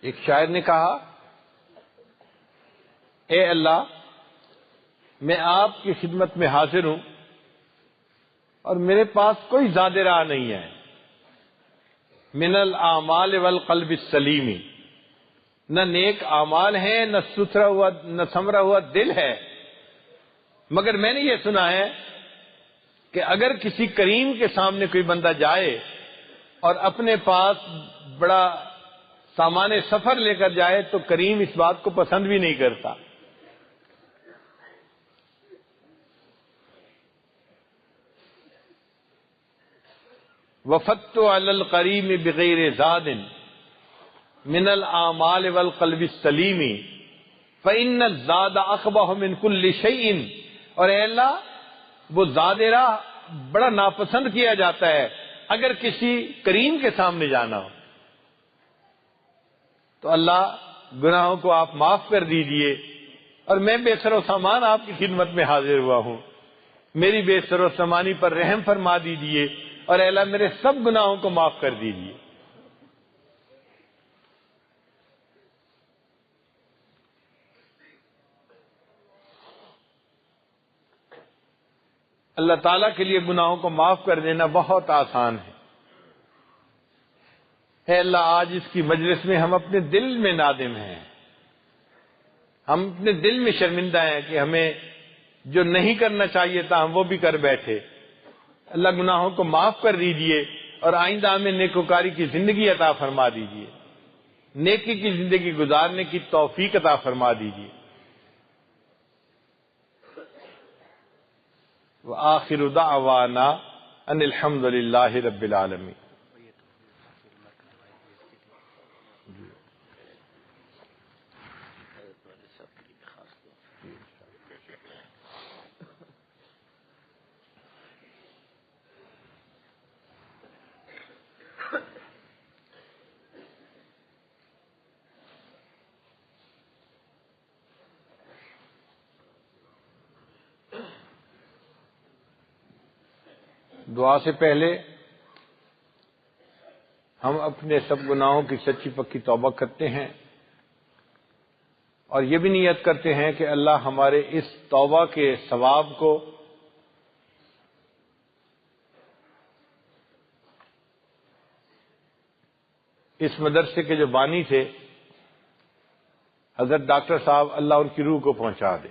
Speaker 2: ایک شاعر نے کہا، اے اللہ، میں آپ کی خدمت میں حاضر ہوں اور میرے پاس کوئی زاد راہ نہیں ہے، من الاعمال والقلب السلیم، نہ نیک اعمال ہیں، نہ ستھرا ہوا، نہ سنورا ہوا دل ہے، مگر میں نے یہ سنا ہے کہ اگر کسی کریم کے سامنے کوئی بندہ جائے اور اپنے پاس بڑا سامان سفر لے کر جائے تو کریم اس بات کو پسند بھی نہیں کرتا۔ وفدت علی القریم بغیر زاد من الاعمال والقلب السلیم فإن الزاد اقبح من كل شيء، اور اے اللہ، وہ زاد راہ بڑا ناپسند کیا جاتا ہے اگر کسی کریم کے سامنے جانا ہو۔ تو اللہ، گناہوں کو آپ معاف کر دیجئے، اور میں بے سر و سامان آپ کی خدمت میں حاضر ہوا ہوں، میری بے سر و سامانی پر رحم فرما دیجئے، اور اے اللہ میرے سب گناہوں کو معاف کر دیجئے۔ اللہ تعالیٰ کے لیے گناہوں کو معاف کر دینا بہت آسان ہے۔ اے اللہ، آج اس کی مجلس میں ہم اپنے دل میں نادم ہیں، ہم اپنے دل میں شرمندہ ہیں کہ ہمیں جو نہیں کرنا چاہیے تھا ہم وہ بھی کر بیٹھے۔ اللہ، گناہوں کو معاف کر دیجئے اور آئندہ ہمیں نیکوکاری کی زندگی عطا فرما دیجئے، نیکی کی زندگی گزارنے کی توفیق عطا فرما دیجئے۔ وآخر دعوانا ان الحمد للہ رب العالمین۔
Speaker 1: دعا سے پہلے ہم اپنے سب گناہوں کی سچی پکی توبہ کرتے ہیں اور یہ بھی نیت کرتے ہیں کہ اللہ ہمارے اس توبہ کے ثواب کو اس مدرسے کے جو بانی تھے حضرت ڈاکٹر صاحب، اللہ ان کی روح کو پہنچا دے۔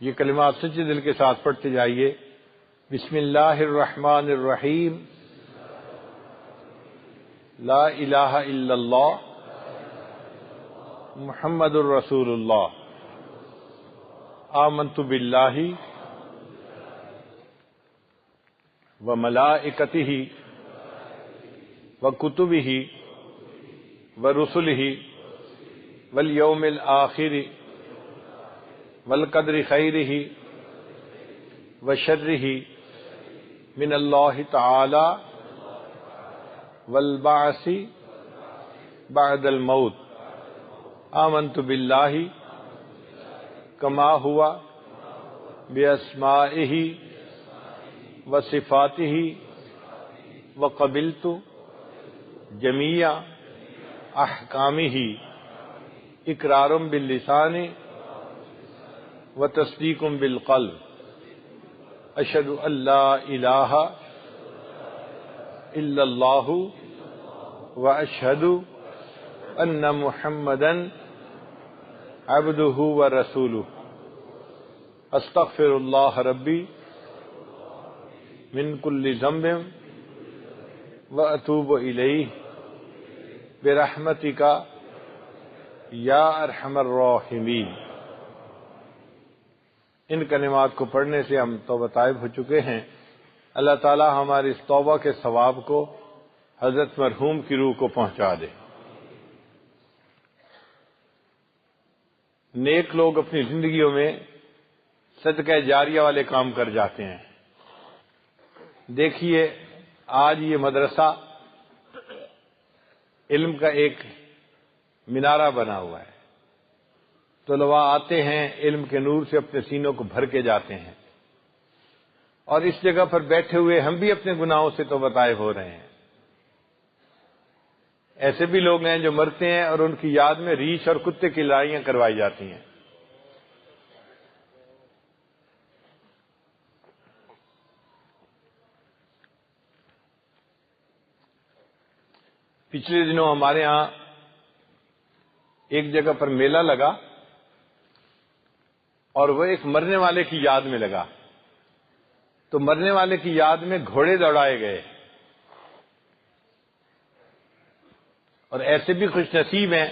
Speaker 1: یہ کلمات سچے دل کے ساتھ پڑھتے جائیے۔ بسم اللہ الرحمن الرحیم، لا الہ الا اللہ محمد الرسول اللہ، آمنت باللہ وملائکتہ وکتبہ ورسلہ والیوم الآخر والقدر خیرہ وشرہ من اللہ تعالی والبعث بعد الموت، آمنت باللہ کما ہوا باسمائہ وصفاتہ وقبلت جمیع احکامہ اقرار باللسان وتصدیق بالقلب، اشہد ان لا الہ الا اللہ واشہد ان محمدا عبدہ ورسولہ، استغفر اللہ ربی من کل ذنب واتوب الیہ برحمتک یا ارحم الراحمین۔ ان کلمات کو پڑھنے سے ہم توبہ طائب ہو چکے ہیں۔ اللہ تعالی ہماری اس توبہ کے ثواب کو حضرت مرحوم کی روح کو پہنچا دے۔ نیک لوگ اپنی زندگیوں میں صدقہ جاریہ والے کام کر جاتے ہیں۔ دیکھیے آج یہ مدرسہ علم کا ایک مینارہ بنا ہوا ہے، طلباء آتے ہیں، علم کے نور سے اپنے سینوں کو بھر کے جاتے ہیں، اور اس جگہ پر بیٹھے ہوئے ہم بھی اپنے گناہوں سے توبہ طائب ہو رہے ہیں۔ ایسے بھی لوگ ہیں جو مرتے ہیں اور ان کی یاد میں ریچھ اور کتے کی لڑائیاں کروائی جاتی ہیں۔ پچھلے دنوں ہمارے ہاں ایک جگہ پر میلہ لگا اور وہ ایک مرنے والے کی یاد میں لگا، تو مرنے والے کی یاد میں گھوڑے دوڑائے گئے، اور ایسے بھی خوش نصیب ہیں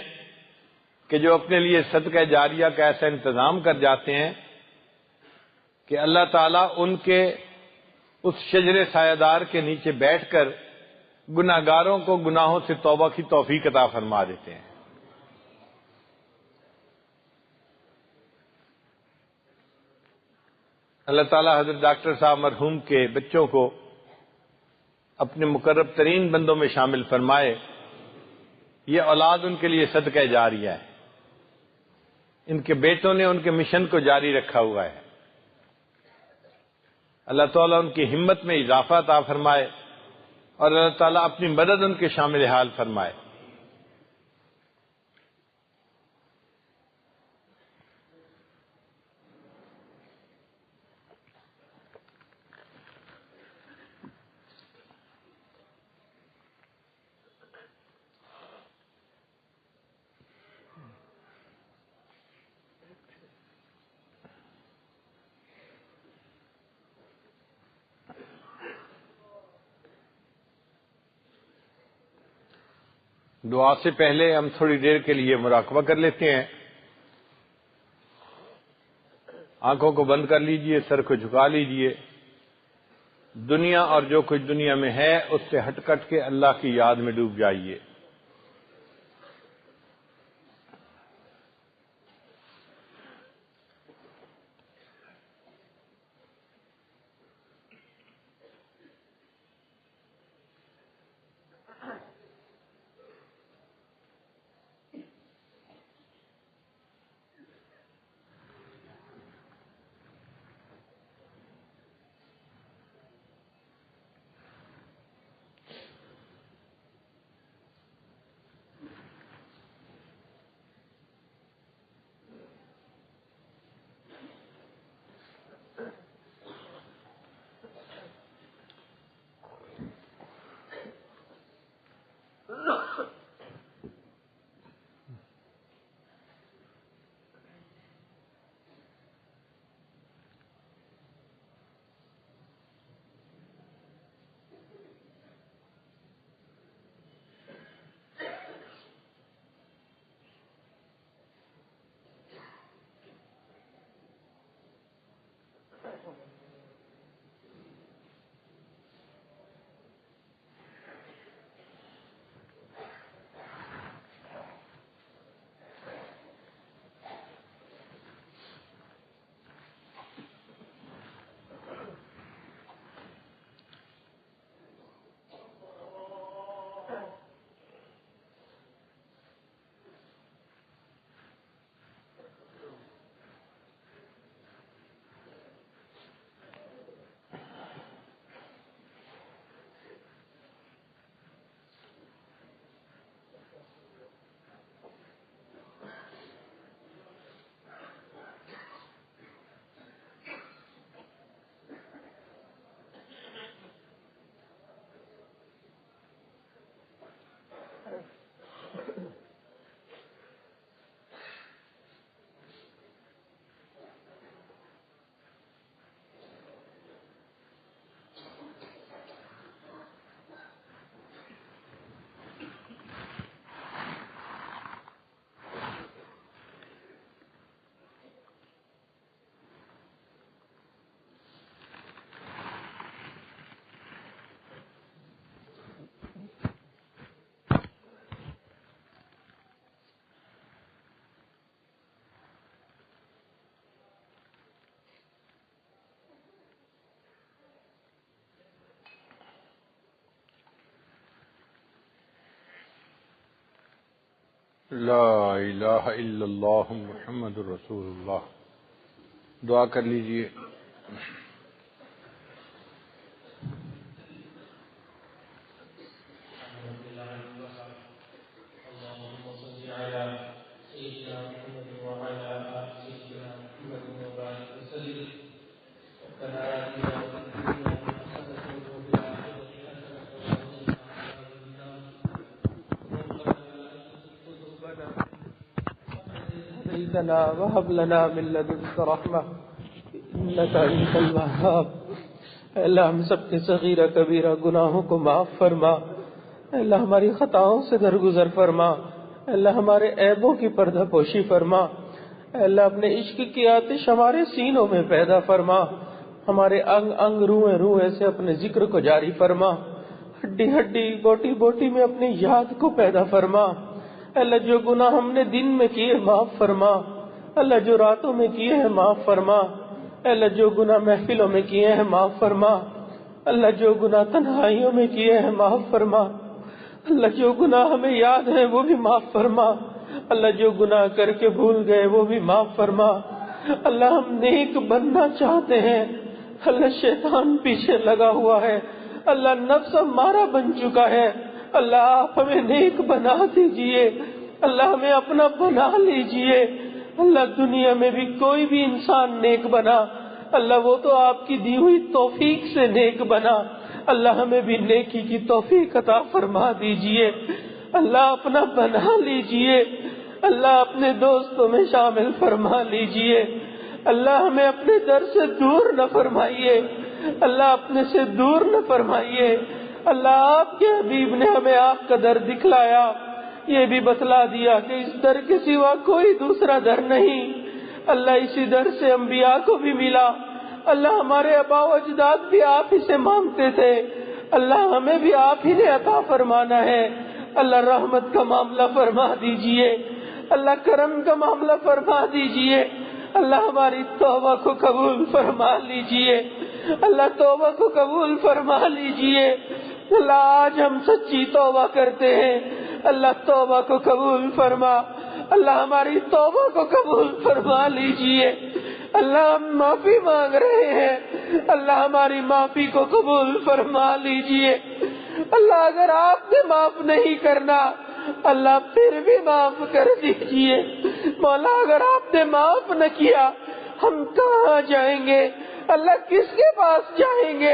Speaker 1: کہ جو اپنے لیے صدقہ جاریہ کا ایسا انتظام کر جاتے ہیں کہ اللہ تعالیٰ ان کے اس شجر سایہ دار کے نیچے بیٹھ کر گناہگاروں کو گناہوں سے توبہ کی توفیق عطا فرما دیتے ہیں۔ اللہ تعالیٰ حضرت ڈاکٹر صاحب مرحوم کے بچوں کو اپنے مقرب ترین بندوں میں شامل فرمائے۔ یہ اولاد ان کے لیے صدقہ جاریہ ہے، ان کے بیٹوں نے ان کے مشن کو جاری رکھا ہوا ہے۔ اللہ تعالیٰ ان کی ہمت میں اضافہ عطا فرمائے اور اللہ تعالیٰ اپنی مدد ان کے شامل حال فرمائے۔ دعا سے پہلے ہم تھوڑی دیر کے لیے مراقبہ کر لیتے ہیں۔ آنکھوں کو بند کر لیجئے، سر کو جھکا لیجئے۔ دنیا اور جو کچھ دنیا میں ہے اس سے ہٹ کٹ کے اللہ کی یاد میں ڈوب جائیے۔ لا الہ الا اللہ محمد رسول اللہ. دعا کر لیجئے.
Speaker 3: وهب لنا من لدنك رحمة إنك أنت الوهاب. اللہ ہم سب کے صغیرہ کبیرہ گناہوں کو معاف فرما. اللہ ہماری خطاؤں سے درگزر فرما. اللہ ہمارے عیبوں کی پردہ پوشی فرما. اللہ اپنے عشق کی آتش ہمارے سینوں میں پیدا فرما. ہمارے انگ انگ روئے روئے سے اپنے ذکر کو جاری فرما. ہڈی ہڈی بوٹی بوٹی میں اپنی یاد کو پیدا فرما. اللہ جو گناہ ہم نے دن میں کیے معاف فرما. اللہ جو راتوں میں کیے ہیں معاف فرما. اللہ جو گناہ محفلوں میں کیے ہیں معاف فرما. اللہ جو گناہ تنہائیوں میں کیے ہیں معاف فرما. اللہ جو گناہ ہمیں یاد ہے وہ بھی معاف فرما. اللہ جو گناہ کر کے بھول گئے وہ بھی معاف فرما. اللہ ہم نیک بننا چاہتے ہیں. اللہ شیطان پیچھے لگا ہوا ہے. اللہ نفس ہمارا بن چکا ہے. اللہ آپ ہمیں نیک بنا دیجئے. اللہ ہمیں اپنا بنا لیجئے. اللہ دنیا میں بھی کوئی بھی انسان نیک بنا. اللہ وہ تو آپ کی دی ہوئی توفیق سے نیک بنا. اللہ ہمیں بھی نیکی کی توفیق عطا فرما دیجئے. اللہ اپنا بنا لیجئے. اللہ اپنے دوستوں میں شامل فرما لیجئے. اللہ ہمیں اپنے در سے دور نہ فرمائیے. اللہ اپنے سے دور نہ فرمائیے. اللہ آپ کے حبیب نے ہمیں آپ کا در دکھلایا. یہ بھی بتلا دیا کہ اس در کے سوا کوئی دوسرا در نہیں. اللہ اسی در سے انبیاء کو بھی ملا. اللہ ہمارے آباء و اجداد بھی آپ ہی سے مانگتے تھے. اللہ ہمیں بھی آپ ہی نے عطا فرمانا ہے. اللہ رحمت کا معاملہ فرما دیجئے. اللہ کرم کا معاملہ فرما دیجئے. اللہ ہماری توبہ کو قبول فرما لیجئے. اللہ توبہ کو قبول فرما لیجئے. اللہ آج ہم سچی توبہ کرتے ہیں. اللہ توبہ کو قبول فرما. اللہ ہماری توبہ کو قبول فرما لیجئے. اللہ ہم معافی مانگ رہے ہیں. اللہ ہماری معافی کو قبول فرما لیجئے. اللہ اگر آپ نے معاف نہیں کرنا اللہ پھر بھی معاف کر دیجئے. مولا اگر آپ نے معاف نہ کیا ہم کہاں جائیں گے؟ اللہ کس کے پاس جائیں گے؟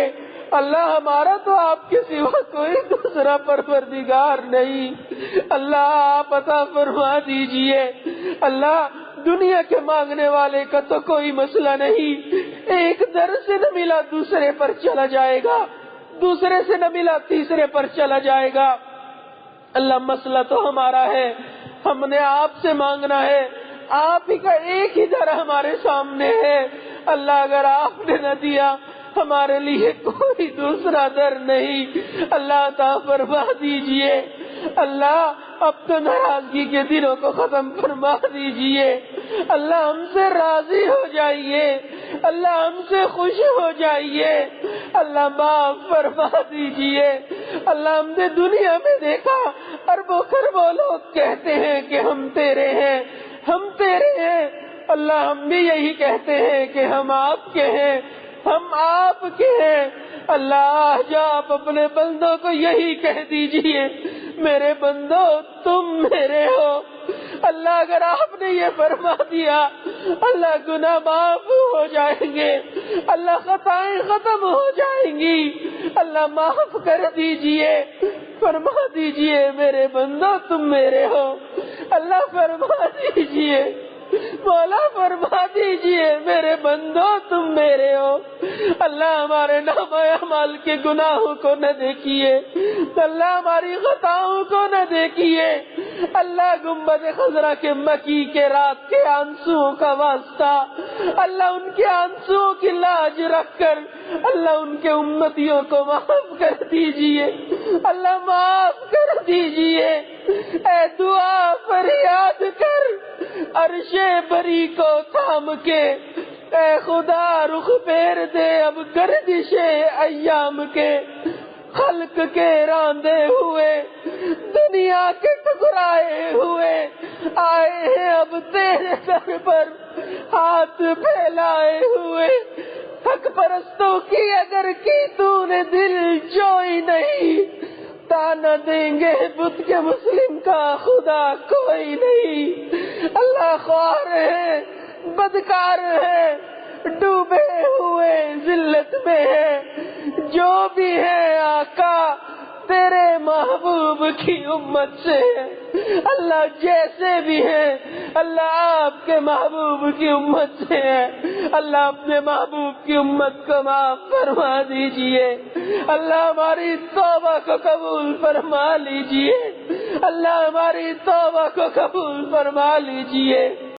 Speaker 3: اللہ ہمارا تو آپ کے سوا کوئی دوسرا پروردگار نہیں. اللہ آپ عطا فرما دیجئے. اللہ دنیا کے مانگنے والے کا تو کوئی مسئلہ نہیں. ایک در سے نہ ملا دوسرے پر چلا جائے گا. دوسرے سے نہ ملا تیسرے پر چلا جائے گا. اللہ مسئلہ تو ہمارا ہے. ہم نے آپ سے مانگنا ہے. آپ ہی کا ایک ہی در ہمارے سامنے ہے. اللہ اگر آپ نے نہ دیا ہمارے لیے کوئی دوسرا در نہیں. اللہ عطا فرما دیجئے. اللہ اب تو ناراضگی کے دنوں کو ختم فرما دیجئے. اللہ ہم سے راضی ہو جائیے. اللہ ہم سے خوش ہو جائیے. اللہ معاف فرما دیجئے. اللہ ہم نے دنیا میں دیکھا اربوں خربوں لوگ کہتے ہیں کہ ہم تیرے ہیں ہم تیرے ہیں. اللہ ہم بھی یہی کہتے ہیں کہ ہم آپ کے ہیں ہم آپ کے ہیں. اللہ آج آپ اپنے بندوں کو یہی کہہ دیجئے میرے بندو تم میرے ہو. اللہ اگر آپ نے یہ فرما دیا اللہ گناہ معاف ہو جائیں گے. اللہ خطائیں ختم ہو جائیں گی. اللہ معاف کر دیجئے. فرما دیجئے میرے بندو تم میرے ہو. اللہ فرما دیجئے مولا فرما دیجئے میرے بندو تم میرے ہو. اللہ ہمارے نامہ اعمال کے گناہوں کو نہ دیکھیے. اللہ ہماری خطاؤں کو نہ دیکھیے. اللہ گنبد خضرا کے مکی کے رات کے آنسوؤں کا واسطہ اللہ ان کے آنسوؤں کی لاج رکھ کر اللہ ان کے امتیوں کو معاف کر دیجئے. اللہ معاف کر دیجئے. اے دعا فریاد کر عرش بری کو تھام کے اے خدا رخ پھیر دے اب گردش ایام کے. خلق کے راندے ہوئے، دنیا کے ٹکرائے ہوئے آئے ہیں اب تیرے در پر ہاتھ پھیلائے ہوئے۔ حق پرستوں کی اگر کی تو نے دل جوئی نہیں، تانا دیں گے بت کے مسلم کا خدا کوئی نہیں۔ اللہ خوار ہے، بدکار ہے، ڈوبے ہوئے ذلت میں ہے، جو بھی ہے آقا تیرے محبوب کی امت سے ہے۔ اللہ جیسے بھی ہیں اللہ آپ کے محبوب کی امت سے ہے، اللہ اپنے محبوب کی امت کو معاف فرما دیجئے، اللہ ہماری توبہ کو قبول فرما لیجئے، اللہ ہماری توبہ کو قبول فرما لیجئے۔